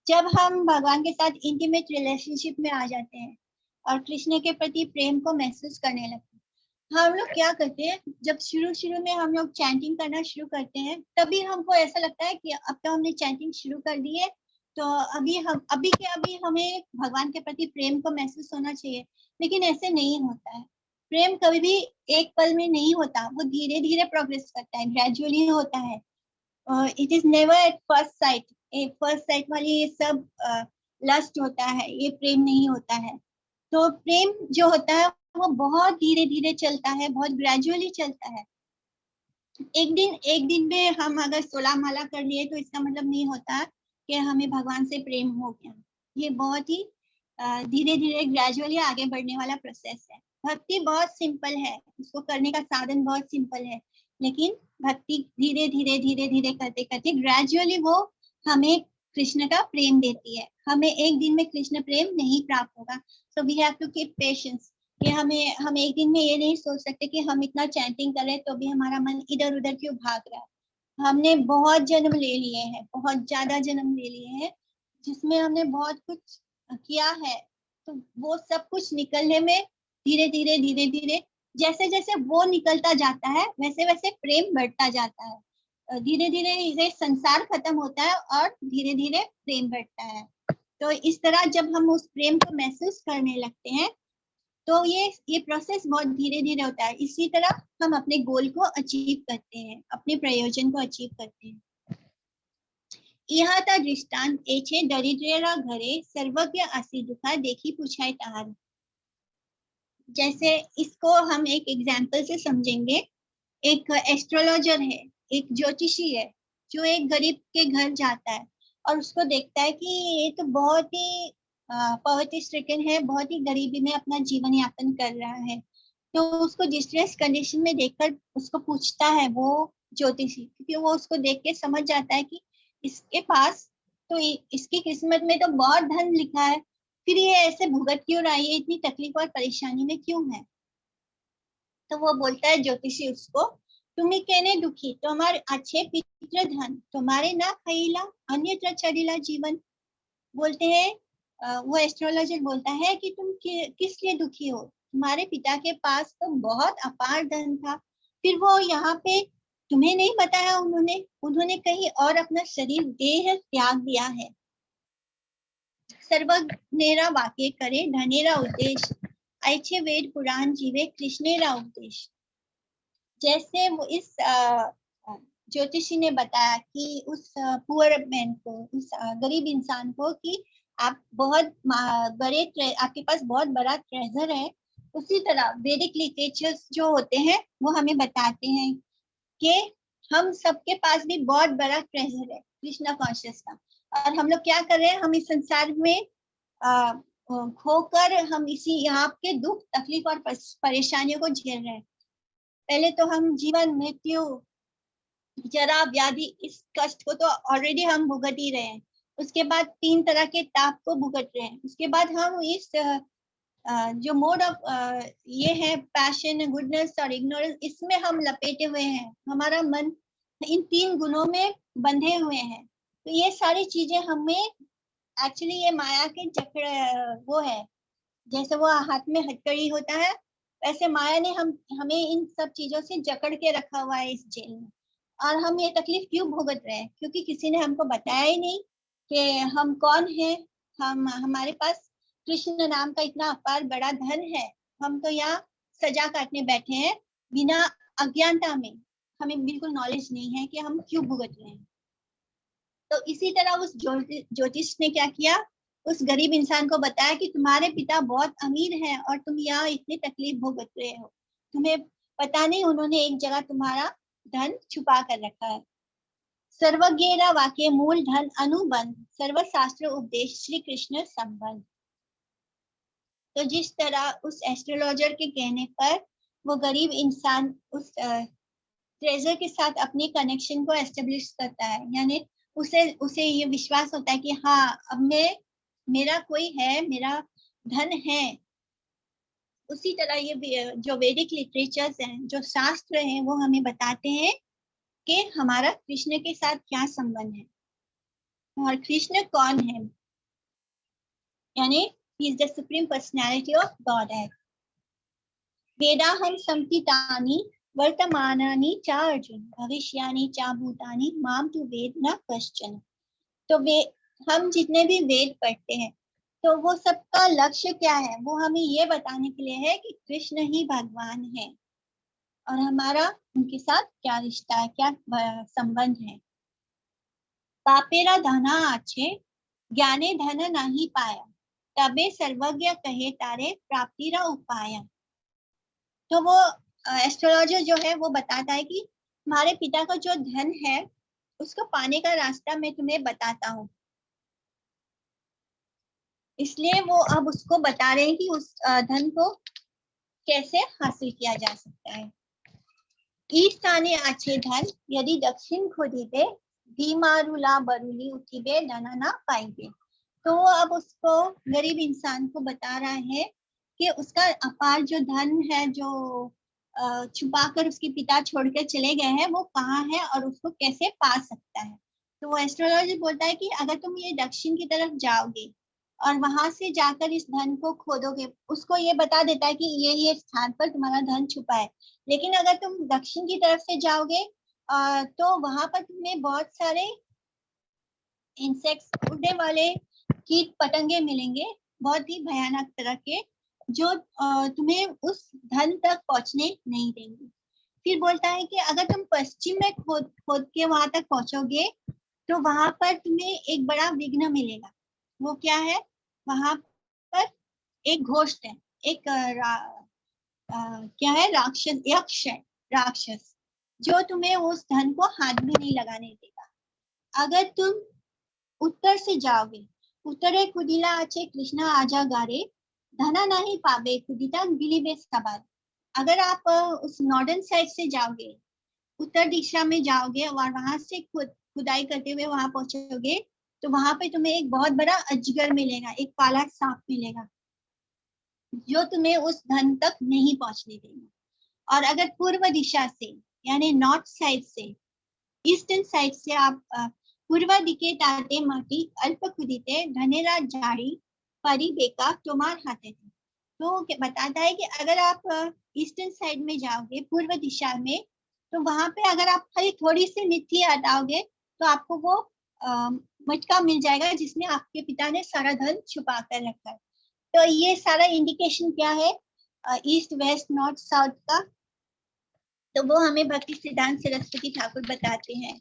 जब हम भगवान के साथ इंटीमेट रिलेशनशिप में आ जाते हैं और कृष्ण के प्रति प्रेम को महसूस करने लगते हैं, हम लोग क्या करते हैं, जब शुरू में हम लोग चैंटिंग करना शुरू करते हैं, तभी हमको ऐसा लगता है कि अब तो हमने चैंटिंग शुरू कर दी है, तो अभी हमें भगवान के प्रति प्रेम को महसूस होना चाहिए। लेकिन ऐसे नहीं होता है। प्रेम कभी भी एक पल में नहीं होता, वो धीरे धीरे प्रोग्रेस करता है, ग्रेजुअली होता है। It is never at first sight. First sight वाली ये सब लस्ट होता है, ये प्रेम नहीं होता है। तो प्रेम जो होता है वो बहुत धीरे धीरे चलता है, बहुत ग्रेजुअली चलता है। एक दिन में हम अगर 16 माला कर लिए तो इसका मतलब नहीं होता कि हमें भगवान से प्रेम हो गया। ये बहुत ही धीरे धीरे ग्रेजुअली आगे बढ़ने वाला प्रोसेस है। भक्ति बहुत सिंपल है, उसको करने का साधन बहुत सिंपल है, लेकिन भक्ति धीरे धीरे धीरे धीरे करते करते ग्रेजुअली वो हमें कृष्ण का प्रेम देती है। हमें एक दिन में कृष्ण प्रेम नहीं प्राप्त होगा। So we have to keep patience कि हम एक दिन में ये नहीं सोच सकते कि हम इतना चैंटिंग कर रहे हैं तो भी हमारा मन इधर उधर क्यों भाग रहा है। हमने बहुत जन्म ले लिए हैं, बहुत ज्यादा जन्म ले लिए हैं, जिसमें हमने बहुत कुछ किया है। तो वो सब कुछ निकलने में धीरे धीरे धीरे धीरे जैसे जैसे वो निकलता जाता है, वैसे वैसे प्रेम बढ़ता जाता है। धीरे धीरे ये संसार खत्म होता है और धीरे धीरे प्रेम बढ़ता है। तो इस तरह जब हम उस प्रेम को महसूस करने लगते हैं, तो ये प्रोसेस बहुत धीरे धीरे होता है। इसी तरह हम अपने गोल को अचीव करते हैं, अपने प्रयोजन को अचीव करते हैं। इहाता दृष्टांत एछे दरिद्रेरा घरे सर्वज्ञ आसी दुखा देखी पूछाए तार। जैसे इसको हम एक एग्जाम्पल से समझेंगे। एक एस्ट्रोलॉजर है, एक ज्योतिषी है, जो एक गरीब के घर जाता है और उसको देखता है कि ये तो बहुत ही पॉवर्टी स्ट्रिकन है, बहुत ही गरीबी में अपना जीवन यापन कर रहा है। तो उसको डिस्ट्रेस कंडीशन में देखकर उसको पूछता है वो ज्योतिषी, क्योंकि वो उसको देख के समझ जाता है कि इसके पास तो इसकी किस्मत में तो बहुत धन लिखा है, फिर ये ऐसे भुगत क्यों रहा है, ये इतनी तकलीफ और परेशानी में क्यों है। तो वो बोलता है ज्योतिषी उसको, तुम्हें कहने दुखी तुम्हारे अच्छे पितृ धन तुम्हारे ना खैला अन्यत्र चढ़िला जीवन। बोलते हैं वो एस्ट्रोलॉजर बोलता है कि तुम किस लिए दुखी हो, तुम्हारे पिता के पास तो बहुत अपार धन था, फिर वो यहाँ पे तुम्हें नहीं बताया उन्होंने कहीं और अपना शरीर देह त्याग दिया है। सर्वज्ञेरा वाक्य करे धनेरा उद्देश्य ऐचे वेद पुराण जीवे कृष्णेरा उपदेश। जैसे वो इस ज्योतिषी ने बताया कि उस पुअर मैन को, उस गरीब इंसान को कि आप बहुत बड़े आपके पास बहुत बड़ा ट्रेजर है, उसी तरह वैदिक लिटरेचर्स जो होते हैं वो हमें बताते हैं कि हम सबके पास भी बहुत बड़ा ट्रेजर है कृष्णा कॉन्शियस का। और हम लोग क्या कर रहे हैं, हम इस संसार में खोकर हम इसी यहाँ के दुख तकलीफ और परेशानियों को झेल रहे हैं। पहले तो हम जीवन मृत्यु जरा व्याधि इस कष्ट को तो ऑलरेडी हम भुगत ही रहे हैं, उसके बाद 3 तरह के ताप को भुगत रहे हैं, उसके बाद हम इस जो मोड ऑफ ये है पैशन गुडनेस और इग्नोरेंस, इसमें हम लपेटे हुए हैं, हमारा मन इन 3 गुणों में बंधे हुए हैं। तो ये सारी चीजें हमें एक्चुअली ये माया के चक्र वो है, जैसे वो हाथ में हथकड़ी होता है वैसे माया ने हमें इन सब चीजों से जकड़ के रखा हुआ है इस जेल में। और हम ये तकलीफ क्यों भुगत रहे हैं, क्योंकि किसी ने हमको बताया ही नहीं कि हम कौन है। हमारे पास कृष्ण नाम का इतना अपार बड़ा धन है, हम तो यहाँ सजा काटने बैठे हैं बिना अज्ञानता में, हमें बिल्कुल नॉलेज नहीं है कि हम क्यों भुगत रहे हैं। तो इसी तरह उस ज्योतिष ने क्या किया, उस गरीब इंसान को बताया कि तुम्हारे पिता बहुत अमीर हैं और तुम यहाँ इतनी तकलीफ भुगत रहे हो, तुम्हें पता नहीं उन्होंने एक जगह तुम्हारा धन छुपा कर रखा है। सर्वज्ञेरा वाक्य मूल धन अनुबंध सर्वशास्त्र उपदेश श्री कृष्ण संबंध। तो जिस तरह उस एस्ट्रोलॉजर के कहने पर वो गरीब इंसान उस ट्रेजर के साथ अपने कनेक्शन को एस्टेब्लिश करता है, यानी उसे ये विश्वास होता है कि हाँ अब मेरा कोई है, मेरा धन है। उसी तरह ये जो वैदिक लिटरेचर्स हैं, जो शास्त्र हैं, वो हमें बताते हैं कि हमारा कृष्ण के साथ क्या संबंध है और कृष्ण कौन है, यानी ही is the supreme personality of God है। वेदाहम संकितानि वर्तमानानि च अर्जुन भविष्यानि च भूतानि माम तु वेद न कश्चन। तो वे हम जितने भी वेद पढ़ते हैं तो वो सबका लक्ष्य क्या है, वो हमें ये बताने के लिए है कि कृष्ण ही भगवान है और हमारा उनके साथ क्या रिश्ता है, क्या संबंध है। पापेरा धना आछे ज्ञाने धन नहीं पाया तबे सर्वज्ञ कहे तारे प्राप्तिरा उपाय। तो वो एस्ट्रोलॉजर जो है वो बताता है कि तुम्हारे पिता का जो धन है उसको पाने का रास्ता मैं तुम्हें बताता हूँ। इसलिए वो अब उसको बता रहे हैं कि उस धन को कैसे हासिल किया जा सकता है। ईशाने आछे धन यदि दक्षिण खोदिबे भीमारुला बरुली उठिबे धना ना पाएंगे। तो वो अब उसको गरीब इंसान को बता रहा है कि उसका अपार जो धन है, जो छुपा कर उसके पिता छोड़ कर चले गए हैं, वो कहाँ है और उसको कैसे पा सकता है। तो वो एस्ट्रोलॉजर बोलता है कि अगर तुम ये दक्षिण की तरफ जाओगे और वहां से जाकर इस धन को खोदोगे, उसको ये बता देता है कि ये स्थान पर तुम्हारा धन छुपा है। लेकिन अगर तुम दक्षिण की तरफ से जाओगे तो वहां पर तुम्हें बहुत सारे इंसेक्ट्स, उड़ने वाले कीट पतंगे मिलेंगे, बहुत ही भयानक तरह के, जो तुम्हें उस धन तक पहुंचने नहीं देंगे। फिर बोलता है कि अगर तुम पश्चिम में खोद के वहां तक पहुंचोगे तो वहां पर तुम्हें एक बड़ा विघ्न मिलेगा। वो क्या है? वहां पर एक घोस्ट है, एक क्या है, राक्षस, यक्ष है, राक्षस, जो तुम्हें उस धन को हाथ भी नहीं लगाने देगा। अगर तुम उत्तर से जाओगे, उत्तरे कुदिला आचे कृष्णा आजा गारे, धना नहीं पावे कुदिता गिलिबे सबार। अगर आप उस नॉर्दर्न साइड से जाओगे, उत्तर दिशा में जाओगे और वहां से खुदाई करते हुए वहां पहुंचोगे, तो वहां पे तुम्हें एक बहुत बड़ा अजगर मिलेगा, एक काला सांप मिलेगा, जो तुम्हें उस धन तक नहीं पहुंचने देगा। और अगर पूर्व दिशा से, यानी नॉर्थ साइड से, ईस्टर्न साइड से आप पूर्व दिके ताते माटी अल्प कुदिते धनेरा जाड़ी परी बेका तुम्हार हाथे थे। तो बताता है कि अगर आप ईस्टर्न साइड में जाओगे, पूर्व दिशा में, तो वहां पे अगर आप खाली थोड़ी सी मिट्टी हटाओगे तो आपको वो मटका मिल जाएगा जिसमें आपके पिता ने सारा धन छुपा कर रखा है। तो ये सारा इंडिकेशन क्या है, ईस्ट वेस्ट नॉर्थ साउथ का? तो वो हमें भक्ति सिद्धांत सरस्वती ठाकुर बताते हैं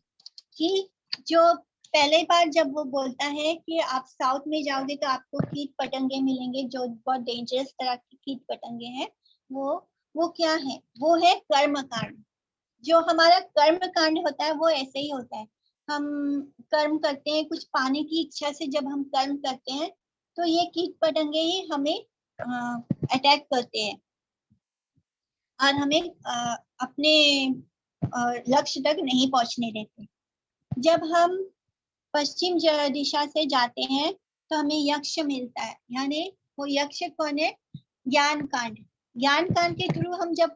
कि जो पहले बार जब वो बोलता है कि आप साउथ में जाओगे तो आपको कीट पतंगे मिलेंगे, जो बहुत डेंजरस तरह के कीट पतंगे हैं, वो क्या है? वो है कर्म कांड। जो हमारा कर्म कांड होता है वो ऐसे ही होता है। हम कर्म करते हैं, कुछ पाने की इच्छा से जब हम कर्म करते हैं तो ये कीट पतंगे ही हमें अटैक करते हैं और हमें अपने लक्ष्य तक नहीं पहुंचने देते। जब हम पश्चिम दिशा से जाते हैं तो हमें यक्ष मिलता है, यानी वो यक्ष कौन है? ज्ञान कांड। ज्ञान कांड के थ्रू हम जब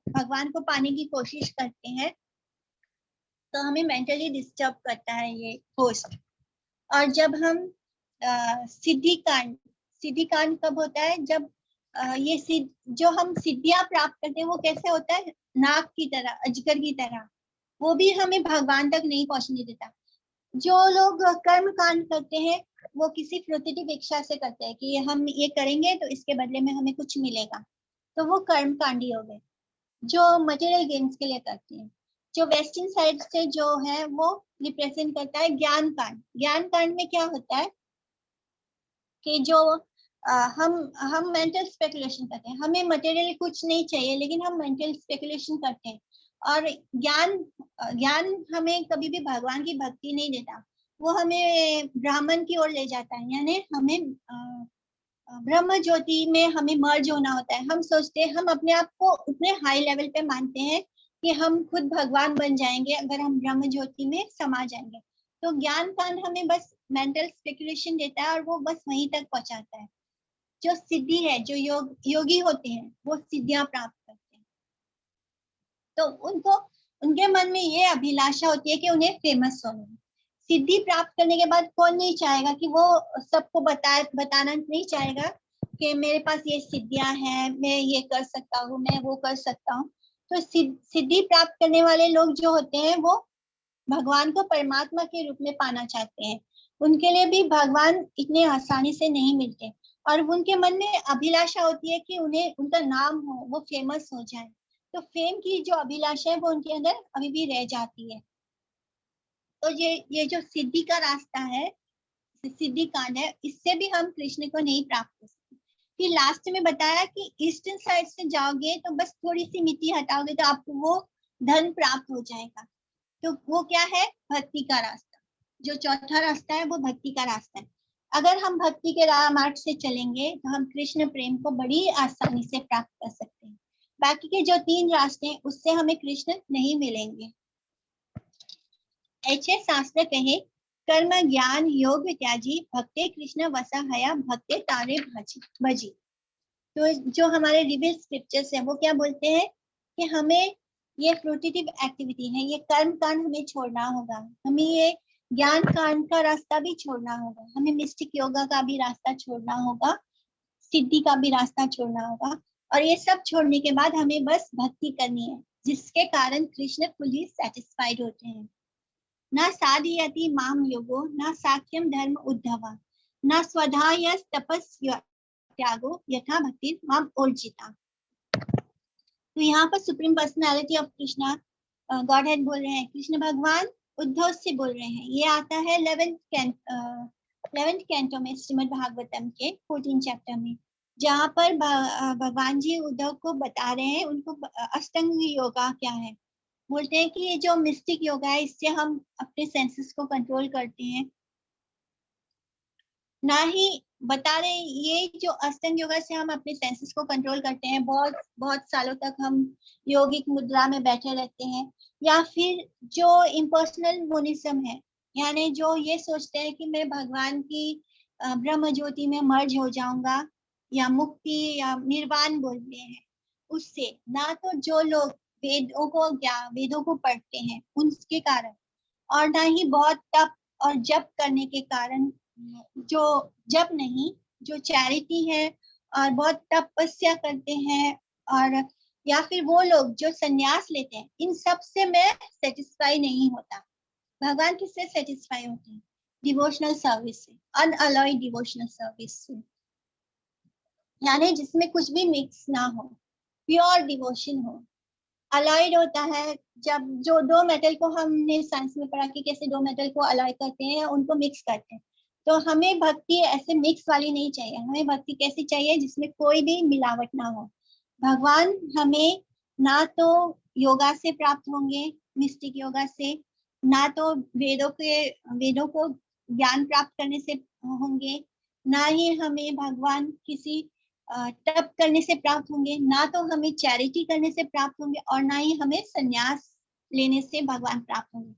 भगवान को पाने की कोशिश करते हैं तो हमें मेंटली डिस्टर्ब करता है ये होस्ट। और जब हम सिद्धि कांड, सिद्धि कांड कब होता है? जब ये जो हम सिद्धियां प्राप्त करते हैं वो कैसे होता है? नाग की तरह, अजगर की तरह, वो भी हमें भगवान तक नहीं पहुंचने देता। जो लोग कर्म कांड करते हैं वो किसी फ्रूटिटिव इच्छा से करते हैं कि हम ये करेंगे तो इसके बदले में हमें कुछ मिलेगा, तो वो कर्म कांडी हो गए, जो मटेरियल गेम्स के लिए करते हैं। जो वेस्टर्न साइड से जो है वो रिप्रेजेंट करता है ज्ञान कांड। ज्ञान कांड में क्या होता है कि जो हम मेंटल स्पेकुलेशन करते हैं, हमें मटेरियल कुछ नहीं चाहिए लेकिन हम मेंटल स्पेकुलेशन करते हैं। और ज्ञान ज्ञान हमें कभी भी भगवान की भक्ति नहीं देता, वो हमें ब्राह्मण की ओर ले जाता है, यानी हमें ब्रह्म ज्योति में हमें मर्ज होना होता है। हम सोचते हैं, हम अपने आप को उतने हाई लेवल पे मानते हैं कि हम खुद भगवान बन जाएंगे अगर हम ब्रह्म ज्योति में समा जाएंगे। तो ज्ञान कांड हमें बस मेंटल स्पेकुलेशन देता है और वो बस वहीं तक पहुंचाता है। जो सिद्धि है, जो योगी होते हैं वो सिद्धियां प्राप्त करते हैं, तो उनको, उनके मन में ये अभिलाषा होती है कि उन्हें फेमस होना है। सिद्धि प्राप्त करने के बाद कौन नहीं चाहेगा कि वो सबको बताना नहीं चाहेगा कि मेरे पास ये सिद्धियां हैं, मैं ये कर सकता हूँ, मैं वो कर सकता हूँ। तो सिद्धि प्राप्त करने वाले लोग जो होते हैं वो भगवान को परमात्मा के रूप में पाना चाहते हैं। उनके लिए भी भगवान इतने आसानी से नहीं मिलते और उनके मन में अभिलाषा होती है कि उन्हें उनका नाम हो, वो फेमस हो जाए। तो फेम की जो अभिलाषा है वो उनके अंदर अभी भी रह जाती है। तो ये जो सिद्धि का रास्ता है, सिद्धि कांड है, इससे भी हम कृष्ण को नहीं प्राप्त कर सकते। फिर लास्ट में बताया कि ईस्टर्न साइड से जाओगे तो बस थोड़ी सी मिट्टी हटाओगे तो आपको वो धन प्राप्त हो जाएगा। तो वो क्या है? भक्ति का रास्ता। जो चौथा रास्ता है वो भक्ति का रास्ता है। अगर हम भक्ति के मार्ग से चलेंगे तो हम कृष्ण प्रेम को बड़ी आसानी से प्राप्त कर सकते हैं। बाकी के जो 3 रास्ते हैं उससे हमें कृष्ण नहीं मिलेंगे। ऐसे शास्त्र कहे, कर्म ज्ञान योग त्याजी भक्ते कृष्ण वसा हया भक्ते तारे भजी। तो जो हमारे रिवील स्क्रिप्चर्स है वो क्या बोलते हैं कि हमें ये फ्रूटिटिव एक्टिविटी है, ये कर्म कांड हमें छोड़ना होगा, हमें ये ज्ञान कांड का रास्ता भी छोड़ना होगा, हमें मिस्टिक योगा का भी रास्ता छोड़ना होगा, सिद्धि का भी रास्ता छोड़ना होगा। और ये सब छोड़ने के बाद हमें बस भक्ति करनी है, जिसके कारण कृष्ण फुली सेटिस्फाइड होते हैं। न साधयति माम योगो न साख्यम धर्म उद्धवा न स्वधाय तपस्या त्यागो यथा भक्ति माम ओर्जिता। तो यहाँ पर supreme personality of Krishna, God head बोल रहे हैं, कृष्ण भगवान उद्धव से बोल रहे हैं। ये आता है 11th कैंटो में श्रीमद् भागवतम के 14 चैप्टर में, जहाँ पर भगवान जी उद्धव को बता रहे हैं उनको अष्टांग योगा क्या है। बोलते हैं कि ये जो मिस्टिक योगा है इससे हम अपने सेंसेस को कंट्रोल करते हैं। ना ही बता रहे ये जो अष्टांग योगा से हम अपने सेंसेस को कंट्रोल करते हैं, बहुत बहुत सालों तक हम योगिक मुद्रा में बैठे रहते हैं, या फिर जो इम्पर्सनल मोनिज्म है, यानी जो ये सोचते हैं कि मैं भगवान की ब्रह्म ज्योति में मर्ज हो जाऊंगा, या मुक्ति या निर्वाण बोलते हैं, उससे ना तो जो लोग वेदों को पढ़ते हैं उनके कारण, और ना ही बहुत तप और जप करने के कारण, जो जप नहीं, जो चैरिटी है और बहुत तपस्या करते हैं, और या फिर वो लोग जो संन्यास लेते हैं, इन सब से मैं सेटिस्फाई नहीं होता। भगवान किससे सेटिस्फाई होते हैं? डिवोशनल सर्विस से, अनअलॉयड डिवोशनल सर्विस से, यानी जिसमें कुछ भी मिक्स ना हो, प्योर डिवोशन हो। अलॉयड होता है जब जो दो मेटल को, हमने साइंस में पढ़ा कि कैसे दो मेटल को अलॉय करते हैं, उनको मिक्स करते हैं। तो हमें भक्ति ऐसे मिक्स वाली नहीं चाहिए, हमें भक्ति कैसी चाहिए जिसमें कोई भी मिलावट ना हो। भगवान हमें ना तो योगा से प्राप्त होंगे, मिस्टिक योगा से, ना तो वेदों को ज्ञान प्राप्त करने से होंगे, ना ही हमें भगवान किसी तप करने से प्राप्त होंगे, ना तो हमें चैरिटी करने से प्राप्त होंगे, और ना ही हमें संन्यास लेने से भगवान प्राप्त होंगे।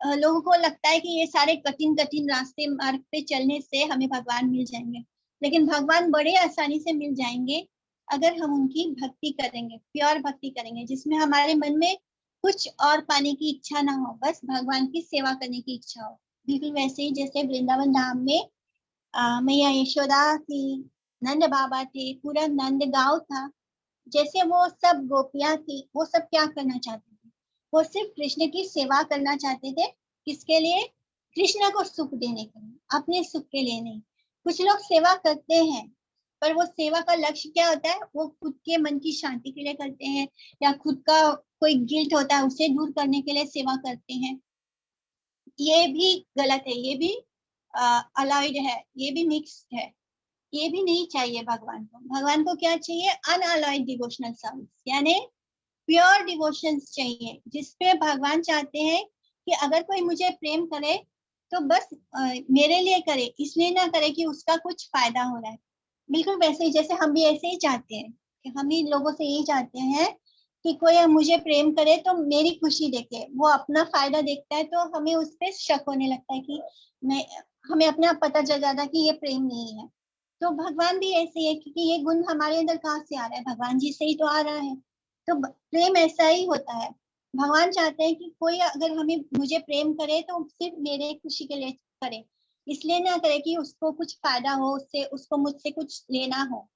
लोगों को लगता है कि ये सारे कठिन कठिन रास्ते मार्ग पे चलने से हमें भगवान मिल जाएंगे, लेकिन भगवान बड़े आसानी से मिल जाएंगे अगर हम उनकी भक्ति करेंगे, प्योर भक्ति करेंगे, जिसमें हमारे मन में कुछ और पाने की इच्छा ना हो, बस भगवान की सेवा करने की इच्छा हो। बिल्कुल वैसे ही जैसे वृंदावन धाम में मैया यशोदा थी, नंद बाबा थे, पूरा नंद गांव था, जैसे वो सब गोपियां थी, वो सब क्या करना चाहते थे? वो सिर्फ कृष्ण की सेवा करना चाहते थे। किसके लिए? कृष्ण को सुख देने के लिए, अपने सुख के लिए नहीं। कुछ लोग सेवा करते हैं, पर वो सेवा का लक्ष्य क्या होता है? वो खुद के मन की शांति के लिए करते हैं, या खुद का कोई गिल्ट होता है उसे दूर करने के लिए सेवा करते हैं। ये भी गलत है, ये भी अलाउड है, ये भी मिक्स्ड है, ये भी नहीं चाहिए भगवान को। भगवान को क्या चाहिए? अनअलॉयड डिवोशनल सर्विस, यानी प्योर डिवोशन चाहिए, जिसपे भगवान चाहते हैं कि अगर कोई मुझे प्रेम करे तो बस मेरे लिए करे, इसलिए ना करे कि उसका कुछ फायदा हो रहा है। बिल्कुल वैसे ही जैसे हम भी ऐसे ही चाहते हैं, कि हम ही लोगों से यही चाहते हैं कि कोई मुझे प्रेम करे तो मेरी खुशी देखे, वो अपना फायदा देखता है तो हमें उस पर शक होने लगता है कि मैं, हमें अपने आप पता चल जाता है कि ये प्रेम नहीं है। तो भगवान भी ऐसे ही है, क्योंकि ये गुण हमारे अंदर कहाँ से आ रहा है? भगवान जी से ही तो आ रहा है। तो प्रेम ऐसा ही होता है। भगवान चाहते हैं कि कोई अगर हमें मुझे प्रेम करे तो सिर्फ मेरे खुशी के लिए करे, इसलिए ना करे कि उसको कुछ फायदा हो उससे, उसको मुझसे कुछ लेना हो।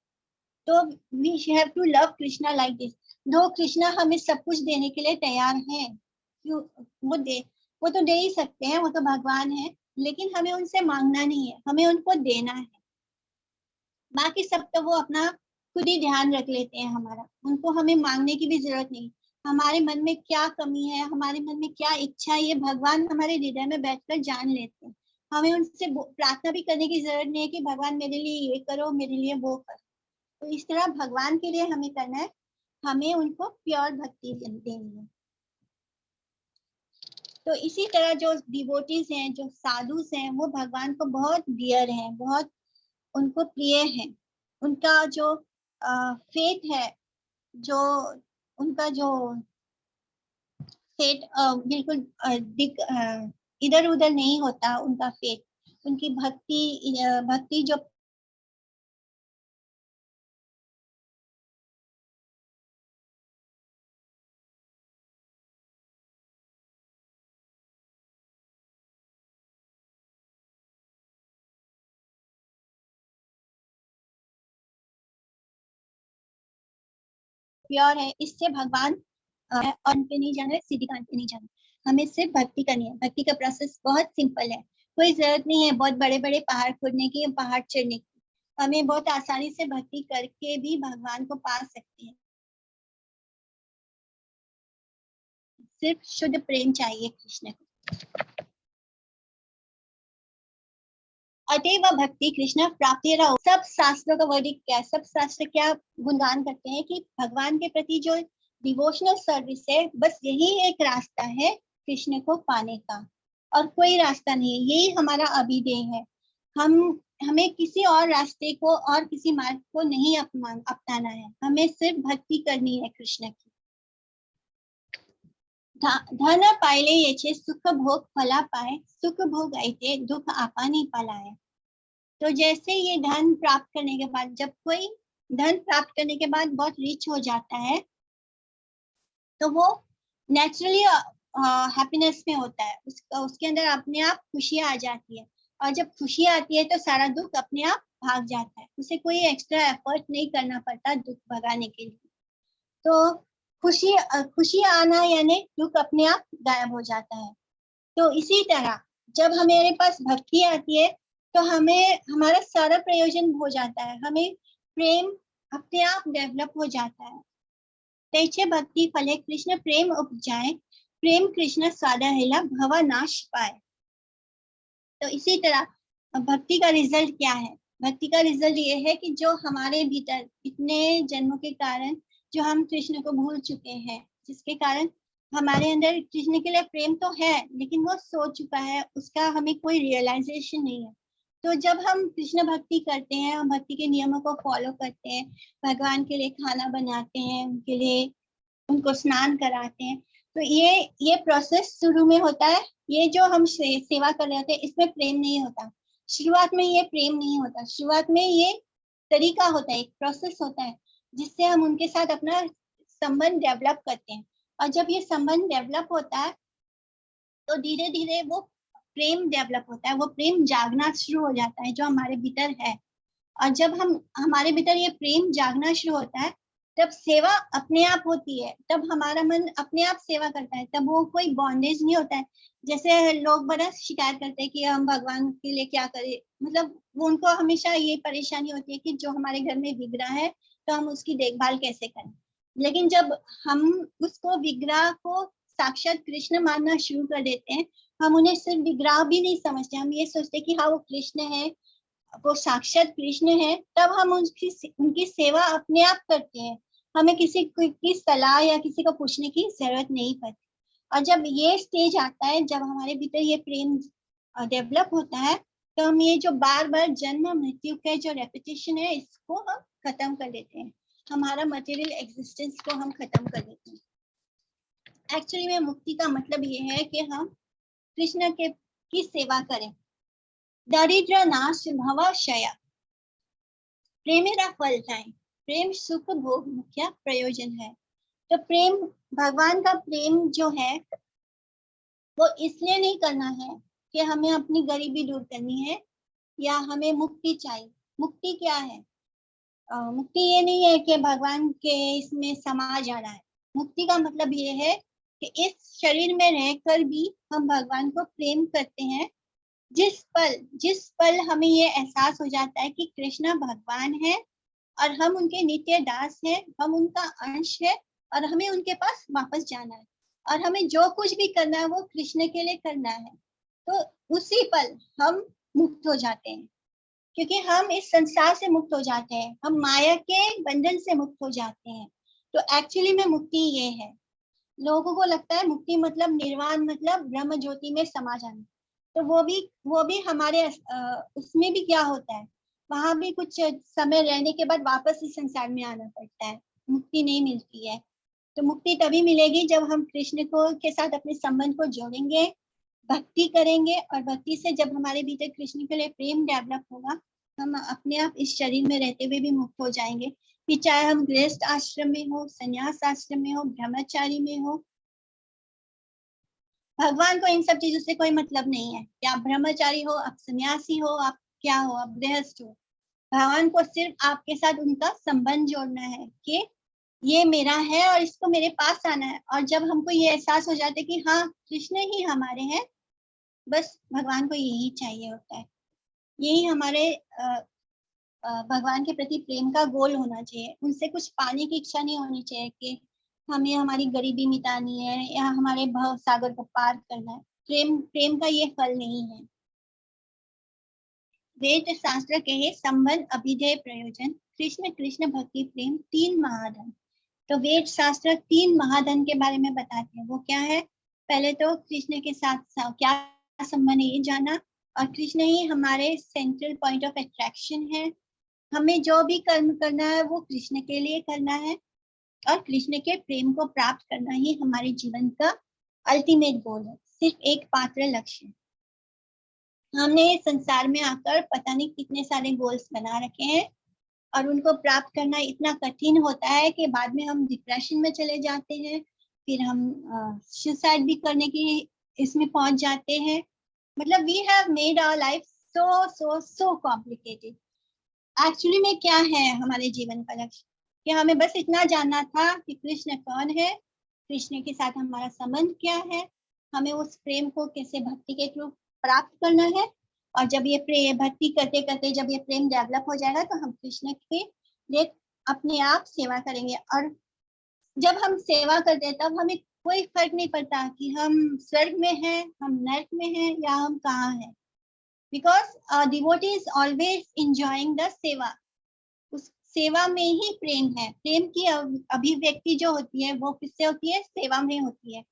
तो we have to love Krishna like this. दो कृष्णा हमें सब कुछ देने के लिए तैयार हैं, वो तो दे ही सकते हैं, वो तो भगवान है, लेकिन हमें उनसे मांगना नहीं है, हमें उनको देना है। बाकी सब तो वो अपना खुद ही ध्यान रख लेते हैं हमारा, उनको हमें मांगने की भी जरूरत नहीं। हमारे मन में क्या कमी है, हमारे मन में क्या इच्छा है, ये भगवान हमारे हृदय में बैठकर जान लेते हैं। हमें उनसे प्रार्थना भी करने की जरूरत नहीं है कि भगवान मेरे लिए ये करो, मेरे लिए वो करो। तो इस तरह भगवान के लिए हमें करना है, हमें उनको प्योर भक्ति देनी है। तो इसी तरह जो डिवोटीज हैं, जो साधुस हैं, वो भगवान को बहुत डियर हैं, बहुत उनको प्रिय है। उनका जो फेट है, जो उनका जो फेट बिल्कुल इधर उधर नहीं होता उनका फेट। उनकी भक्ति जो प्योर है, इससे भगवान और पे नहीं जाना है, सीधी कान पे नहीं जाना। हमें सिर्फ भक्ति करनी है। भक्ति का प्रोसेस बहुत सिंपल है, कोई जरूरत नहीं है बहुत बड़े बड़े पहाड़ खोदने की, पहाड़ चढ़ने की। हमें बहुत आसानी से भक्ति करके भी भगवान को पा सकते हैं। सिर्फ शुद्ध प्रेम चाहिए कृष्ण को। अतएव भक्ति कृष्ण प्राप्ति। सब शास्त्रों का वर्डिक क्या है, सब शास्त्र क्या गुणगान करते हैं कि भगवान के प्रति जो डिवोशनल सर्विस है, बस यही एक रास्ता है कृष्ण को पाने का, और कोई रास्ता नहीं है। यही हमारा अभिधेय है। हमें किसी और रास्ते को और किसी मार्ग को नहीं अपनाना है, हमें सिर्फ भक्ति करनी है कृष्ण की। धन पाइले येचे सुख भोग फला पाए, सुख भोग आइते दुख आपा नहीं पलाए। तो जैसे ये धन प्राप्त करने के बाद, जब कोई धन प्राप्त करने के बाद बहुत रिच हो जाता है, तो वो नेचुरली हैप्पीनेस में होता है, उसके अंदर अपने आप खुशी आ जाती है, और जब खुशी आती है तो सारा दुख अपने आप भाग जाता है, उसे कोई एक्स्ट्रा एफर्ट नहीं करना पड़ता दुख भगाने के लिए। तो खुशी आना यानी दुख अपने आप गायब हो जाता है। तो इसी तरह जब हमारे पास भक्ति आती है तो हमें हमारा सारा प्रयोजन हो जाता है, हमें प्रेम अपने आप डेवलप हो जाता है। तैचे भक्ति फले कृष्ण प्रेम उपजाए, प्रेम कृष्ण स्वादहिला भवा नाश पाए। तो इसी तरह भक्ति का रिजल्ट क्या है? भक्ति का रिजल्ट ये है कि जो हमारे भीतर इतने जन्मों के कारण जो हम कृष्ण को भूल चुके हैं, जिसके कारण हमारे अंदर कृष्ण के लिए प्रेम तो है लेकिन वो सो चुका है, उसका हमें कोई रियलाइजेशन नहीं है। तो जब हम कृष्ण भक्ति करते हैं, हम भक्ति के नियमों को फॉलो करते हैं, भगवान के लिए खाना बनाते हैं, उनके लिए उनको स्नान कराते हैं, तो ये प्रोसेस शुरू में होता है। ये जो हम सेवा कर रहे होते हैं, इसमें प्रेम नहीं होता शुरुआत में, ये प्रेम नहीं होता शुरुआत में, ये तरीका होता है, एक प्रोसेस होता है जिससे हम उनके साथ अपना संबंध डेवलप करते हैं। और जब ये संबंध डेवलप होता है तो धीरे धीरे वो प्रेम डेवलप होता है, वो प्रेम जागना शुरू हो जाता है जो हमारे भीतर है। और जब हमारे भीतर ये प्रेम जागना शुरू होता है, तब सेवा अपने आप होती है, तब हमारा मन अपने आप सेवा करता है, तब वो कोई बॉन्डेज नहीं होता है। जैसे लोग बड़ा शिकायत करते हैं कि हम भगवान के लिए क्या करें, मतलब वो उनको हमेशा ये परेशानी होती है कि जो हमारे घर में विग्रह है तो हम उसकी देखभाल कैसे करें। लेकिन जब हम उसको विग्रह को साक्षात कृष्ण मानना शुरू कर देते हैं, हम उन्हें सिर्फ विग्रह भी नहीं समझते, हम ये सोचते कि हाँ वो कृष्ण है, वो साक्षात कृष्ण है, तब हम उनकी सेवा अपने आप करते हैं, हमें किसी की सलाह या किसी को पूछने की जरूरत नहीं पड़ती। और जब ये स्टेज आता है, जब हमारे भीतर ये प्रेम डेवलप होता है, तो हम ये जो बार बार जन्म मृत्यु का जो रेपिटेशन है, इसको हम खत्म कर देते हैं, हमारा मटेरियल एग्जिस्टेंस को हम खत्म कर देते हैं। एक्चुअली में मुक्ति का मतलब ये है कि हम कृष्ण की सेवा करें। दरिद्र नाश भवाशया, प्रेमेरा फल जाए, प्रेम सुख भोग मुख्य प्रयोजन है। तो प्रेम, भगवान का प्रेम जो है वो इसलिए नहीं करना है कि हमें अपनी गरीबी दूर करनी है या हमें मुक्ति चाहिए। मुक्ति क्या है? मुक्ति ये नहीं है कि भगवान के इसमें समा जाना है। मुक्ति का मतलब ये है कि इस शरीर में रहकर भी हम भगवान को प्रेम करते हैं। जिस पल हमें ये एहसास हो जाता है कि कृष्ण भगवान है और हम उनके नित्य दास हैं, हम उनका अंश है और हमें उनके पास वापस जाना है, और हमें जो कुछ भी करना है वो कृष्ण के लिए करना है, तो उसी पल हम मुक्त हो जाते हैं, क्योंकि हम इस संसार से मुक्त हो जाते हैं, हम माया के बंधन से मुक्त हो जाते हैं। तो एक्चुअली में मुक्ति ये है। लोगों को लगता है मुक्ति मतलब निर्वाण, मतलब ब्रह्म ज्योति में समा जाना। तो वो भी हमारे उसमें भी क्या होता है, वहां भी कुछ समय रहने के बाद वापस इस संसार में आना पड़ता है, मुक्ति नहीं मिलती है। तो मुक्ति तभी मिलेगी जब हम कृष्ण को के साथ अपने संबंध को जोड़ेंगे, भक्ति करेंगे, और भक्ति से जब हमारे भीतर कृष्ण के लिए प्रेम डेवलप होगा, हम अपने आप इस शरीर में रहते हुए भी मुक्त हो जाएंगे। फिर चाहे हम गृहस्थ आश्रम में हो, संन्यास आश्रम में हो, ब्रह्मचारी में हो, भगवान को इन सब चीजों से कोई मतलब नहीं है कि आप ब्रह्मचारी हो, आप सन्यासी हो, आप क्या हो, आप गृहस्थ हो। भगवान को सिर्फ आपके साथ उनका संबंध जोड़ना है कि ये मेरा है और इसको मेरे पास आना है। और जब हमको ये एहसास हो जाता है कि हाँ कृष्ण ही हमारे हैं, बस भगवान को यही चाहिए होता है। यही हमारे भगवान के प्रति प्रेम का गोल होना चाहिए। उनसे कुछ पाने की इच्छा नहीं होनी चाहिए कि हमें हमारी गरीबी मिटानी है या हमारे भव सागर को पार करना है। प्रेम का ये फल नहीं है। वेद शास्त्र कहे संबंध अभिधेय प्रयोजन कृष्ण कृष्ण भक्ति प्रेम 3 महाधन। तो वेद शास्त्र 3 महाधन के बारे में बताते हैं। वो क्या है? पहले तो कृष्ण के साथ क्या संबंध है ये जाना, और कृष्ण ही हमारे सेंट्रल पॉइंट ऑफ अट्रैक्शन है। हमें जो भी कर्म करना है वो कृष्ण के लिए करना है, और कृष्ण के प्रेम को प्राप्त करना ही हमारे जीवन का अल्टीमेट गोल है, सिर्फ एक पात्र लक्ष्य। हमने संसार में आकर पता नहीं कितने सारे गोल्स बना रखे हैं, और उनको प्राप्त करना इतना कठिन होता है कि बाद में हम डिप्रेशन में चले जाते हैं, फिर हम सुसाइड भी करने की इसमें पहुंच जाते हैं। मतलब we have made our life so complicated. Actually में क्या है हमारे जीवन का लक्ष्य? कि हमें बस इतना जानना था कि कृष्ण कौन है, कृष्ण के साथ हमारा संबंध क्या है, हमें उस प्रेम को कैसे भक्ति के थ्रू प्राप्त करना है, और जब ये भक्ति करते करते जब ये प्रेम डेवलप हो जाएगा तो हम कृष्ण के लिए अपने आप सेवा करेंगे। और जब हम सेवा करते हैं तब हमें कोई फर्क नहीं पड़ता कि हम स्वर्ग में हैं, हम नरक में हैं, या हम कहाँ हैं, because devotee is always enjoying the सेवा। उस सेवा में ही प्रेम है। प्रेम की अभिव्यक्ति जो होती है वो किससे होती है? सेवा में होती है,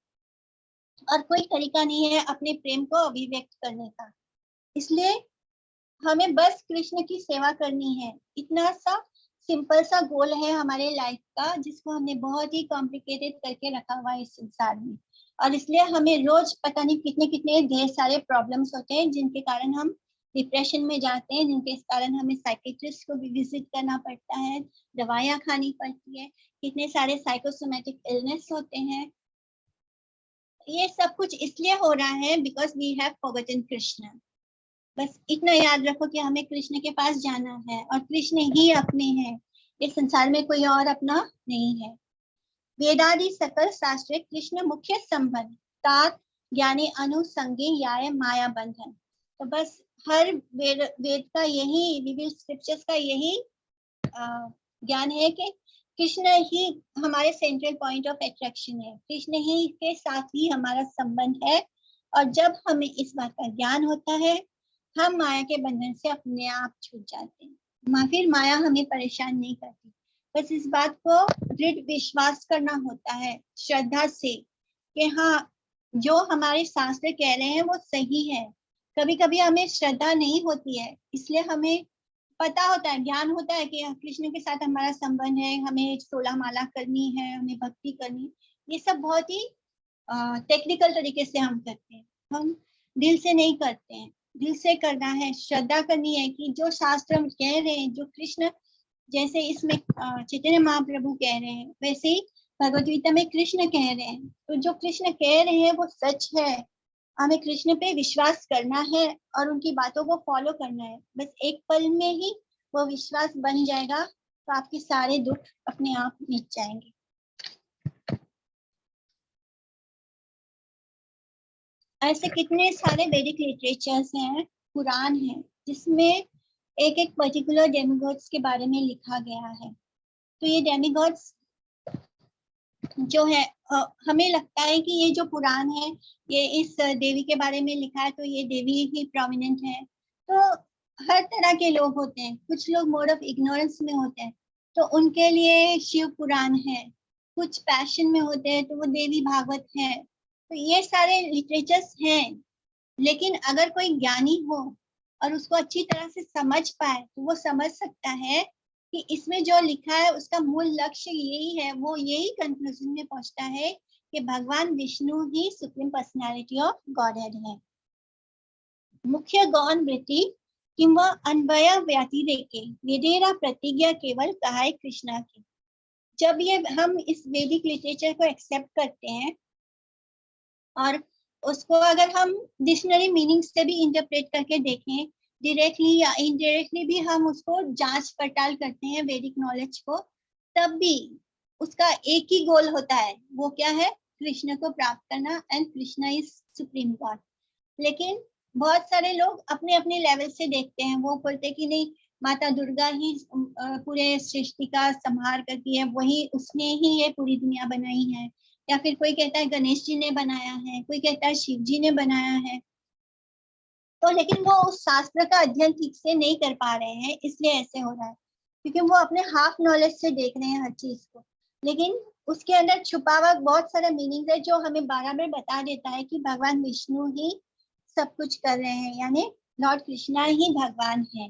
और कोई तरीका नहीं है अपने प्रेम को अभिव्यक्त करने का। इसलिए हमें बस कृष्ण की सेवा करनी है। इतना सा सिंपल सा गोल है हमारे लाइफ का, जिसको हमने बहुत ही कॉम्प्लिकेटेड करके रखा हुआ है इस संसार में। और इसलिए हमें रोज पता नहीं कितने कितने ढेर सारे प्रॉब्लम्स होते हैं, जिनके कारण हम डिप्रेशन में जाते हैं, जिनके कारण हमें साइकेट्रिस्ट को भी विजिट करना पड़ता है, दवाइयाँ खानी पड़ती है, कितने सारे साइकोसोमेटिक इलनेस होते हैं। ये सब कुछ इसलिए हो रहा है because we have forgotten Krishna. बस इतना याद रखो कि हमें कृष्ण के पास जाना है, और कृष्ण ही अपने हैं, इस संसार में कोई और अपना नहीं है। वेदादि सकल शास्त्र कृष्ण मुख्य संबंध तात ज्ञानी अनुसंगे याय माया बंधन। तो बस हर वेद का यही, रिवील स्क्रिप्चर्स का यही ज्ञान है कि कृष्ण ही हमारे सेंट्रल पॉइंट ऑफ अट्रैक्शन है, कृष्ण ही के साथ ही हमारा संबंध है। और जब हमें इस बात का ज्ञान होता है, हम माया के बंधन से अपने आप छूट जाते हैं। फिर माया हमें परेशान नहीं करती। बस इस बात को दृढ़ विश्वास करना होता है श्रद्धा से कि हाँ, जो हमारे शास्त्र कह रहे हैं वो सही है। कभी कभी हमें श्रद्धा नहीं होती है, इसलिए हमें पता होता है, ज्ञान होता है कि कृष्ण के साथ हमारा संबंध है, हमें 16 माला करनी है, हमें भक्ति करनी है। ये सब बहुत ही टेक्निकल तरीके से हम करते हैं, हम दिल से नहीं करते हैं। दिल से करना है, श्रद्धा करनी है कि जो शास्त्र कह रहे हैं, जो कृष्ण जैसे इसमें चैतन्य महाप्रभु कह रहे हैं, वैसे ही भगवद गीता में कृष्ण कह रहे हैं। तो जो कृष्ण कह रहे हैं वो सच है, हमें कृष्ण पे विश्वास करना है और उनकी बातों को फॉलो करना है। बस एक पल में ही वो विश्वास बन जाएगा, तो आपके सारे दुख अपने आप मिट जाएंगे। ऐसे कितने सारे वैदिक लिटरेचर्स हैं, पुराण हैं, जिसमें एक एक पर्टिकुलर डेमिगॉड्स के बारे में लिखा गया है। तो ये डेमिगॉड्स जो है, हमें लगता है कि ये जो पुराण है ये इस देवी के बारे में लिखा है, तो ये देवी ही प्रोमिनेंट है। तो हर तरह के लोग होते हैं, कुछ लोग मोड ऑफ इग्नोरेंस में होते हैं तो उनके लिए शिव पुराण है, कुछ पैशन में होते हैं तो वो देवी भागवत है। तो ये सारे लिटरेचर्स हैं, लेकिन अगर कोई ज्ञानी हो और उसको अच्छी तरह से समझ पाए तो वो समझ सकता है कि इसमें जो लिखा है उसका मूल लक्ष्य यही है। वो यही कंक्लूजन में पहुंचता है कि भगवान विष्णु ही सुप्रीम पर्सनालिटी ऑफ गॉडहेड है। मुख्य गौण वृत्ति किंवा अन्वय व्यतिरेके वेदेरा प्रतिज्ञा केवल कहाय कृष्णा की। जब ये हम इस वैदिक लिटरेचर को एक्सेप्ट करते हैं और उसको अगर हम डिक्शनरी मीनिंग से भी इंटरप्रेट करके देखें, डायरेक्टली या इनडायरेक्टली भी हम उसको जांच पड़ताल करते हैं वैदिक नॉलेज को, तब भी उसका एक ही गोल होता है, वो क्या है? कृष्ण को प्राप्त करना, and Krishna is supreme God. लेकिन बहुत सारे लोग अपने अपने लेवल से देखते हैं, वो बोलते कि नहीं, माता दुर्गा ही पूरे सृष्टि का संहार करती है, वही उसने ही ये पूरी दुनिया बनाई है, या फिर कोई कहता है गणेश जी ने बनाया है, कोई कहता है शिव जी ने बनाया है। तो लेकिन वो उस शास्त्र का अध्ययन ठीक से नहीं कर पा रहे हैं, इसलिए ऐसे हो रहा है, क्योंकि वो अपने हाफ नॉलेज से देख रहे हैं हर चीज को। लेकिन उसके अंदर छुपा हुआ बहुत सारा मीनिंग है जो हमें बराबर बता देता है कि भगवान विष्णु ही सब कुछ कर रहे हैं, यानी लॉर्ड कृष्णा ही भगवान है।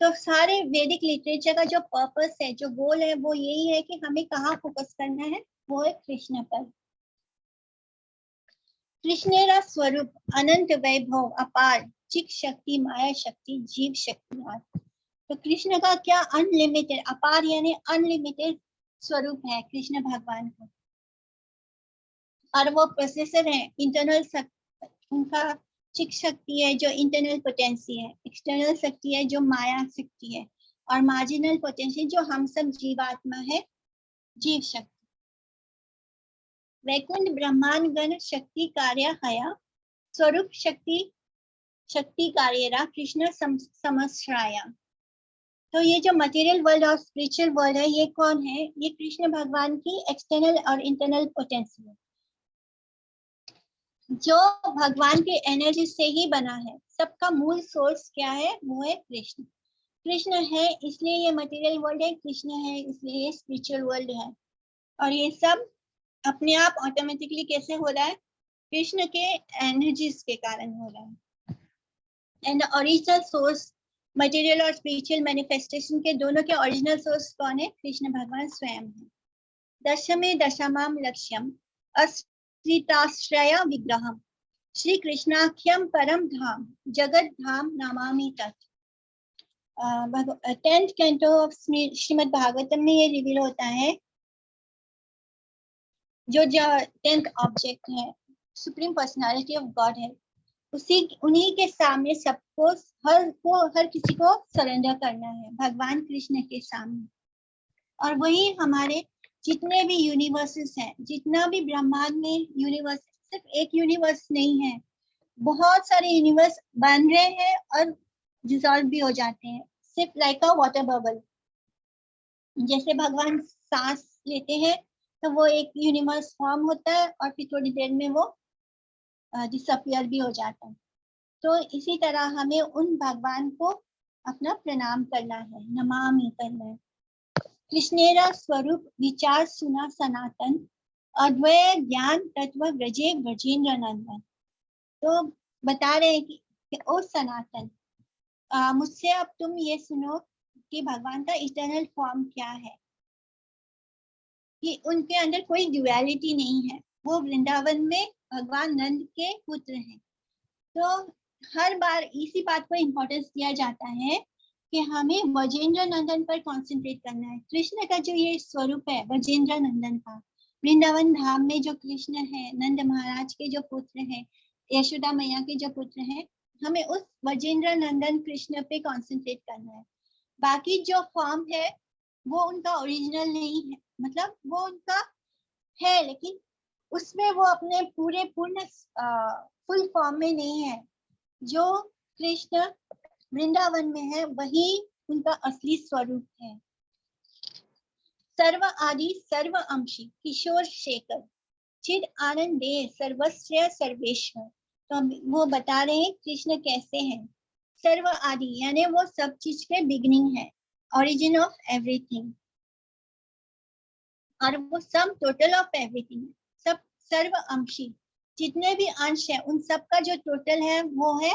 तो सारे वैदिक लिटरेचर का जो पर्पस है, जो गोल है, वो यही है कि हमें कहाँ फोकस करना है, वो है कृष्ण पर। कृष्णेरा स्वरूप अनंत वैभव अपार, चिक शक्ति माया शक्ति जीव शक्ति। तो कृष्ण का क्या अनलिमिटेड, अपार यानी अनलिमिटेड स्वरूप है कृष्ण भगवान का। और वो प्रोसेसर है, इंटरनल उनका चिक शक्ति है जो इंटरनल पोटेंसी है, एक्सटर्नल शक्ति है जो माया शक्ति है, और मार्जिनल पोटेंसी जो हम सब जीवात्मा है, जीव शक्ति। वैकुंठ ब्रह्मांड गण शक्ति कार्य हया, स्वरूप शक्ति शक्ति कार्यरा कृष्ण समश्राया। तो ये जो मटेरियल वर्ल्ड और स्पिरिचुअल वर्ल्ड है, ये कौन है? ये कृष्ण भगवान की एक्सटर्नल और इंटरनल पोटेंसी है, जो भगवान के एनर्जी से ही बना है। सबका मूल सोर्स क्या है? वो है कृष्ण। कृष्ण है इसलिए ये मटेरियल वर्ल्ड है, कृष्ण है इसलिए ये स्पिरिचुअल वर्ल्ड है। और ये सब अपने आप ऑटोमेटिकली कैसे हो रहा है? कृष्ण के एनर्जीज के कारण हो रहा है। एंड ओरिजिनल सोर्स, मटेरियल और स्पिरिचुअल मैनिफेस्टेशन के दोनों के ओरिजिनल सोर्स कौन है? कृष्ण भगवान स्वयं है। दशमे दशमाम लक्ष्यम अस्त्रिताश्रय विग्रहम श्री कृष्णाख्यम परम धाम जगत धाम नमामि तत्। 10th canto of Shrimad Bhagavatam में ये रिवील होता है, जो 10th ऑब्जेक्ट है, सुप्रीम पर्सनालिटी ऑफ गॉड है, उन्हीं के सामने सबको, हर किसी को सरेंडर करना है, भगवान कृष्ण के सामने। और वही हमारे जितने भी यूनिवर्सेस हैं, जितना भी ब्रह्मांड में यूनिवर्स, सिर्फ एक यूनिवर्स नहीं है, बहुत सारे यूनिवर्स बन रहे हैं और डिसॉल्व भी हो जाते हैं, सिर्फ लाइक अ वाटर बबल। जैसे भगवान सांस लेते हैं तो वो एक यूनिवर्स फॉर्म होता है और फिर थोड़ी देर में वो डिसअपियर भी हो जाता है। तो इसी तरह हमें उन भगवान को अपना प्रणाम करना है, नमामि करना है। कृष्णेरा स्वरूप विचार सुना सनातन, अद्वय ज्ञान तत्व ब्रजे ब्रजेंद्र नंदन। तो बता रहे हैं कि ओ सनातन, मुझसे अब तुम ये सुनो कि भगवान का इटर्नल फॉर्म क्या है, कि उनके अंदर कोई ड्युअलिटी नहीं है। वो वृंदावन में भगवान नंद के पुत्र हैं। तो हर बार इसी बात को इम्पोर्टेंस दिया जाता है कि हमें वजेंद्र नंदन पर कॉन्सेंट्रेट करना है। कृष्ण का जो ये स्वरूप है वजेंद्र नंदन का, वृंदावन धाम में जो कृष्ण है, नंद महाराज के जो पुत्र हैं, यशोदा मैया के जो पुत्र हैं, हमें उस वजेंद्र नंदन कृष्ण पे कॉन्सेंट्रेट करना है। बाकी जो फॉर्म है वो उनका ओरिजिनल नहीं है, मतलब वो उनका है लेकिन उसमें वो अपने पूर्ण फुल फॉर्म में नहीं है। जो कृष्ण वृंदावन में है वही उनका असली स्वरूप है। सर्व आदि सर्व अंशी किशोर शेखर चिद आनंदे सर्वस्व सर्वेश्वर। तो वो बता रहे हैं कृष्ण कैसे हैं। सर्व आदि यानी वो सब चीज के बिगिनिंग है, ओरिजिन ऑफ एवरीथिंग, और वो सम टोटल ऑफ एवरीथिंग, सब सर्व अंशी, जितने भी अंश है उन सब का जो टोटल है वो है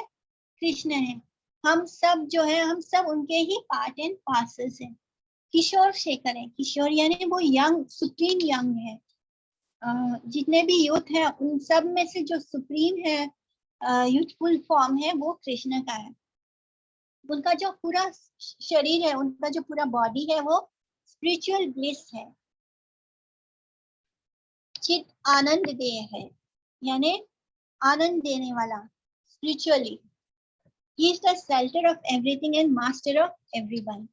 कृष्ण है। हम सब जो है, हम सब उनके ही पार्ट एंड पार्सल्स हैं। किशोर शेखर है, किशोर यानी वो यंग, सुप्रीम यंग है। जितने भी यूथ है उन सब में से जो सुप्रीम है, यूथफुल फॉर्म है, वो कृष्ण का है। उनका जो पूरा शरीर है, उनका जो पूरा बॉडी है, वो स्पिरिचुअल ब्लिस है, चित आनंद दे है, यानी आनंद देने वाला spiritually. He is the shelter of everything and master of everyone.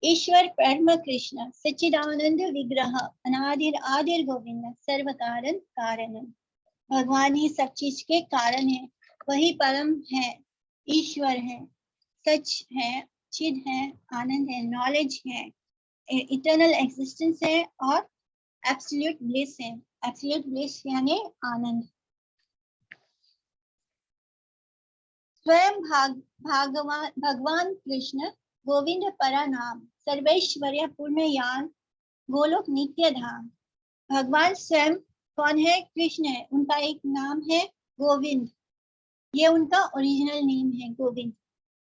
ईश्वर परम कृष्ण सच्चिदानंद विग्रह अनादिर आदिर गोविंद सर्व कारण कारण। भगवान ही सब चीज के कारण है, वही परम है, ईश्वर है, सच है, चिद है, आनंद है, नॉलेज है, इटर्नल एग्जिस्टेंस है और एब्सोल्यूट ब्लिस है। एब्सोल्यूट ब्लिस यानी आनंद। स्वयं भगवान कृष्ण गोविंद परा नाम, सर्वैश्वर्य पूर्ण यान, गोलोक नित्य धाम। भगवान स्वयं कौन है? कृष्ण है। उनका एक नाम है गोविंद, ये उनका ओरिजिनल नेम है गोविंद।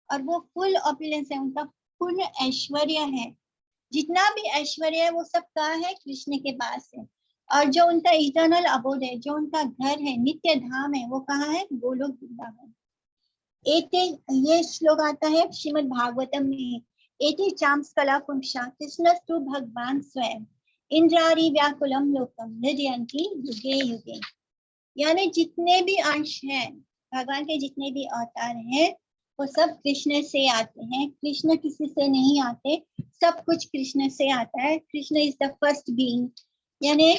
और वो फुल ऑपुलेंस है, उनका पूर्ण ऐश्वर्य है। जितना भी ऐश्वर्य है वो सब कहाँ है? कृष्ण के पास है। और जो उनका इटर्नल अबोध है, जो उनका घर है, नित्य धाम है, वो कहाँ है? गोलोक वृंदावन। ये श्लोक आता है श्रीमद् भागवतम में। एते चाम्स कला पुंसा कृष्णस्तु भगवान स्वयं, इंद्रारी व्याकुलम लोकम हृदयंती युगे युगे। यानी जितने भी अंश हैं भगवान के, जितने भी अवतार हैं, वो सब कृष्ण से आते हैं। कृष्ण किसी से नहीं आते, सब कुछ कृष्ण से आता है। Krishna is the first being, यानी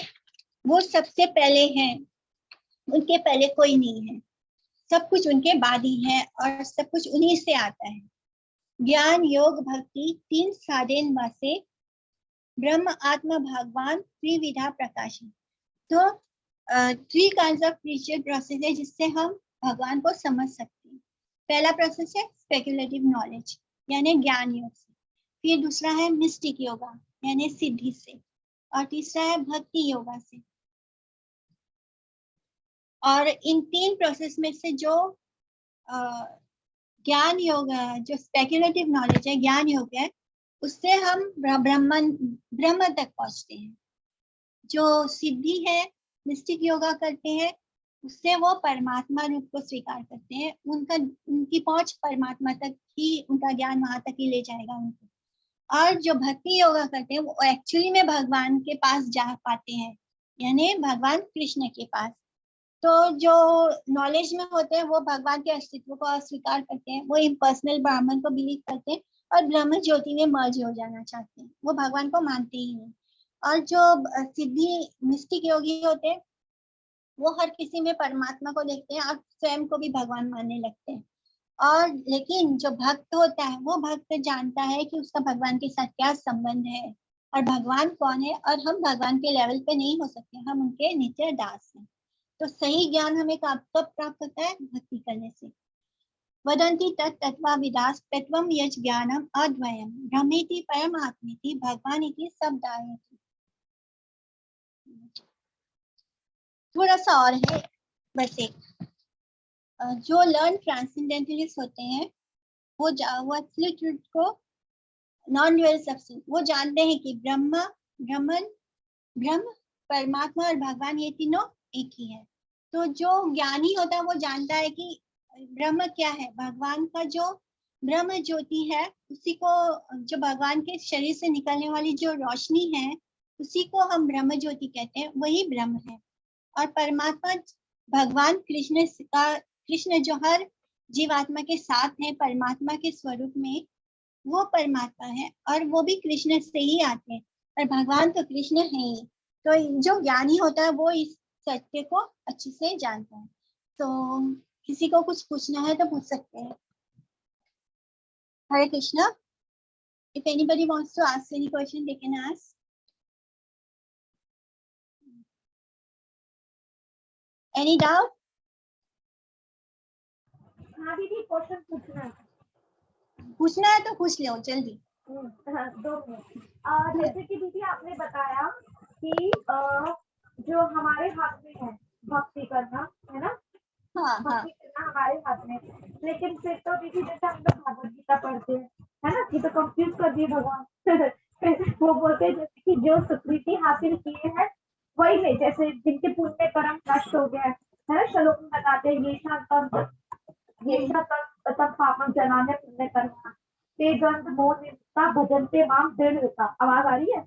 वो सबसे पहले हैं, उनके पहले कोई नहीं है। सब कुछ उनके बाद ही है और सब कुछ उन्हीं से आता है। ज्ञान योग भक्ति तीन साधन वासे, ब्रह्म आत्मा भगवान त्रिविधा प्रकाशन। तो three kinds of spiritual process है जिससे हम भगवान को समझ सकते हैं। पहला प्रोसेस है स्पेक्युलेटिव नॉलेज यानी ज्ञान योग से, फिर दूसरा है मिस्टिक योगा यानी सिद्धि से, और तीसरा है भक्ति योगा से। और इन तीन प्रोसेस में से जो ज्ञान योग है, जो स्पेक्युलेटिव नॉलेज है, ज्ञान योग है, उससे हम ब्रह्म तक पहुंचते हैं। जो सिद्धि है, मिस्टिक योगा करते हैं, उससे वो परमात्मा रूप को स्वीकार करते हैं। उनकी पहुंच परमात्मा तक ही, उनका ज्ञान वहां तक ही ले जाएगा उनको। और जो भक्ति योगा करते हैं वो एक्चुअली में भगवान के पास जा पाते हैं, यानी भगवान कृष्ण के पास। तो जो नॉलेज में होते हैं वो भगवान के अस्तित्व को अस्वीकार करते हैं, वो इम्पर्सनल ब्राह्मण को बिलीव करते हैं और ब्रह्म ज्योति में मर्ज हो जाना चाहते हैं, वो भगवान को मानते ही नहीं। और जो सिद्धि मिस्टिक योगी होते हैं वो हर किसी में परमात्मा को देखते हैं और स्वयं को भी भगवान मानने लगते हैं। और लेकिन जो भक्त होता है वो भक्त जानता है कि उसका भगवान के साथ क्या संबंध है और भगवान कौन है, और हम भगवान के लेवल पे नहीं हो सकते, हम उनके नित्य दास हैं। तो सही ज्ञान हमें कब प्राप्त होता है? भक्ति करने से। वदन्ति तत्त्वविदास तत्त्वं यज् ज्ञानम अद्वयम् ब्रह्मेति परमात्मेति भगवानिति शब्दायति। थोड़ा सा और है बस एक, जो लर्न ट्रांसेंडेंटलिस्ट होते हैं वो एब्सोल्यूट ट्रुथ को, नॉन ड्यूअल सब्सटेंस, वो जानते हैं कि ब्रह्म परमात्मा और भगवान ये तीनों एक ही है। तो जो ज्ञानी होता है वो जानता है कि ब्रह्म क्या है, भगवान का जो ब्रह्म ज्योति है, उसी को, जो भगवान के शरीर से निकलने वाली जो रोशनी है उसी को हम ब्रह्म ज्योति कहते हैं, वही ब्रह्म है। और परमात्मा भगवान कृष्ण जो हर जीवात्मा के साथ है परमात्मा के स्वरूप में, वो परमात्मा है और वो भी कृष्ण से ही आते हैं, और भगवान तो कृष्ण है ही। तो जो ज्ञानी होता है वो इस सत्य को अच्छे से जानता है। तो किसी को कुछ पूछना है तो पूछ सकते हैं। हरे Krishna. If anybody wants to ask any question, they can ask. Any doubt?
हाँ दीदी, क्वेश्चन पूछना है।
पूछना है तो पूछ लो जल्दी।
हाँ, 2 मिनट। जैसे कि दीदी आपने बताया कि जो हमारे हाथ में है भक्ति करना, है ना?
हाँ हाँ
भक्ति करना हमारे हाथ में, लेकिन फिर तो दीदी जैसे हम लोग भागवत गीता पढ़ते हैं, है ना, कि तो कंफ्यूज कर दिए भगवान। वो बोलते हैं जैसे कि जो सुकृति हासिल किए हैं वही ले, जैसे जिनके पुण्य कर्म नष्ट हो गया है ना, श्लोक में बताते हैं ये तब पापम जनाने पुण्य कर्म ते गंध मोह निष्ठा भजनते माम दृढ़ता। आवाज आ रही है?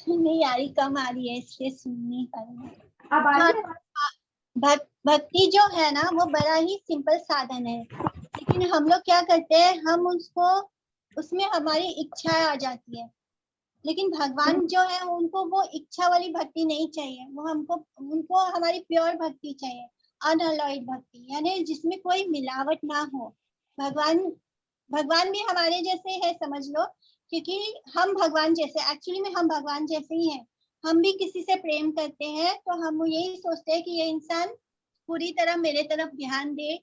नहीं आ रही, कम आ रही है इसलिए सुन नहीं पा रही है।
अब आ रही है?
भक्ति जो है ना वो बड़ा ही सिंपल साधन है, लेकिन हम लोग क्या करते हैं, हम उसको, उसमें हमारी इच्छा आ जाती है। लेकिन भगवान जो है उनको वो इच्छा वाली भक्ति नहीं चाहिए, वो उनको हमारी प्योर भक्ति चाहिए, अनअलॉयड भक्ति, यानी जिसमें कोई मिलावट ना हो। भगवान भगवान भी हमारे जैसे है समझ लो, क्योंकि हम भगवान जैसे, एक्चुअली में हम भगवान जैसे ही हैं। हम भी किसी से प्रेम करते हैं तो हम यही सोचते हैं कि ये इंसान पूरी तरह मेरे तरफ ध्यान दे,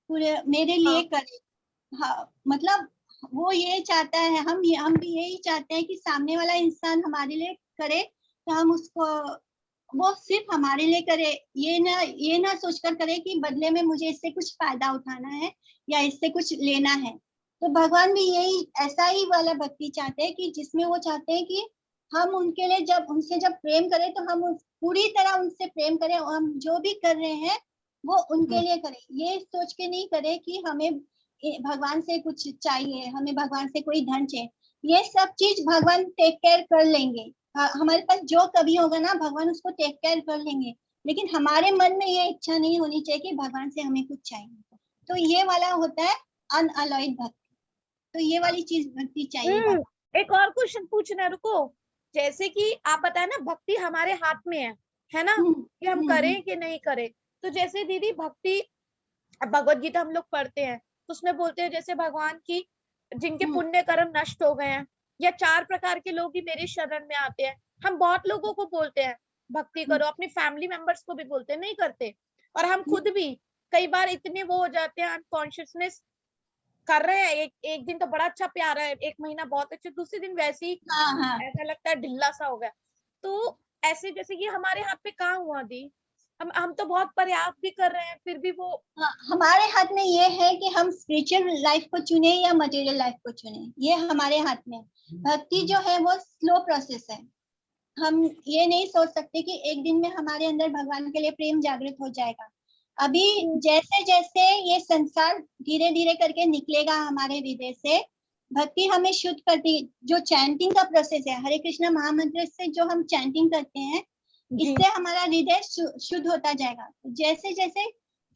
पूरे मेरे लिए करे। हाँ, मतलब वो ये चाहता है, हम भी यही चाहते हैं कि सामने वाला इंसान हमारे लिए करे तो हम उसको, वो सिर्फ हमारे लिए करे, ये ना सोचकर करे कि बदले में मुझे इससे कुछ फायदा उठाना है या इससे कुछ लेना है। तो भगवान भी यही ऐसा ही वाला भक्ति चाहते हैं कि जिसमें वो चाहते हैं कि हम उनके लिए जब प्रेम करें तो हम पूरी तरह उनसे प्रेम करें, और हम जो भी कर रहे हैं वो उनके लिए करें, ये सोच के नहीं करें कि हमें भगवान से कुछ चाहिए, हमें भगवान से कोई धन चाहिए। ये सब चीज भगवान टेक केयर कर लेंगे। हमारे पास जो कभी होगा ना, भगवान उसको टेक केयर कर लेंगे, लेकिन हमारे मन में ये इच्छा नहीं होनी चाहिए कि भगवान से हमें कुछ चाहिए। तो ये वाला होता है अनअलॉयड भक्ति। तो ये वाली चीज भक्ति चाहिए।
एक और क्वेश्चन पूछना है, रुको। जैसे कि आप बताए ना भक्ति हमारे हाथ में है ना, कि हम करें कि नहीं करें। तो जैसे दीदी भक्ति, भगवत गीता हम लोग पढ़ते हैं तो उसमें बोलते हैं जैसे भगवान की जिनके पुण्य कर्म नष्ट हो गए हैं, या 4 प्रकार के लोग ही मेरे शरण में आते हैं। हम बहुत लोगों को बोलते हैं भक्ति करो, अपनी फैमिली मेंबर्स को भी बोलते हैं, नहीं करते। और हम खुद भी कई बार इतने वो हो जाते हैं, अनकॉन्शियसनेस कर रहे हैं। एक दिन तो बड़ा अच्छा प्यारा है, एक महीना बहुत अच्छा, दूसरे दिन वैसे ही ऐसा लगता है ढिल्ला सा हो गया। तो ऐसे जैसे कि हमारे हाथ पे कहाँ हुआ दी, हम तो बहुत प्रयास भी कर रहे हैं, फिर भी वो
हमारे हाथ में ये है कि हम स्पिरिचुअल लाइफ को चुने या मटेरियल लाइफ को चुने, ये हमारे हाथ में। भक्ति जो है वो स्लो प्रोसेस है। हम ये नहीं सोच सकते कि एक दिन में हमारे अंदर भगवान के लिए प्रेम जागृत हो जाएगा। अभी जैसे जैसे ये संसार धीरे धीरे करके निकलेगा हमारे हृदय से, भक्ति हमें शुद्ध करती, जो चैंटिंग का प्रोसेस है, हरे कृष्णा महामंत्र से जो हम चैंटिंग करते हैं, इससे हमारा हृदय शुद्ध होता जाएगा। जैसे जैसे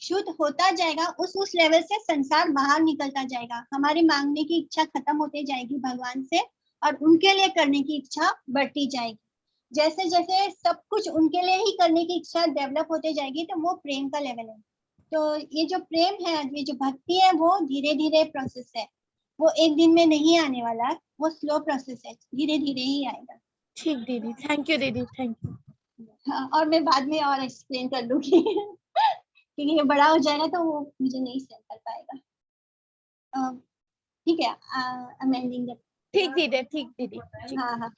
शुद्ध होता जाएगा उस लेवल से संसार बाहर निकलता जाएगा, हमारी मांगने की इच्छा खत्म होते जाएगी भगवान से, और उनके लिए करने की इच्छा बढ़ती जाएगी। जैसे जैसे सब कुछ उनके लिए ही करने की इच्छा डेवलप होते जाएगी, तो वो प्रेम का लेवल है। तो ये जो प्रेम है, ये जो भक्ति है, वो धीरे धीरे प्रोसेस है, वो एक दिन में नहीं आने वाला, वो स्लो प्रोसेस है, धीरे धीरे ही आएगा।
ठीक दीदी, थैंक यू दीदी, थैंक यू।
हाँ, और मैं बाद में और एक्सप्लेन कर दूंगी क्योंकि ये बड़ा हो जाएगा तो वो मुझे नहीं सेंड कर पाएगा। ठीक है, अमेंडिंग।
ठीक दीदी, ठीक दीदी।
हाँ हाँ।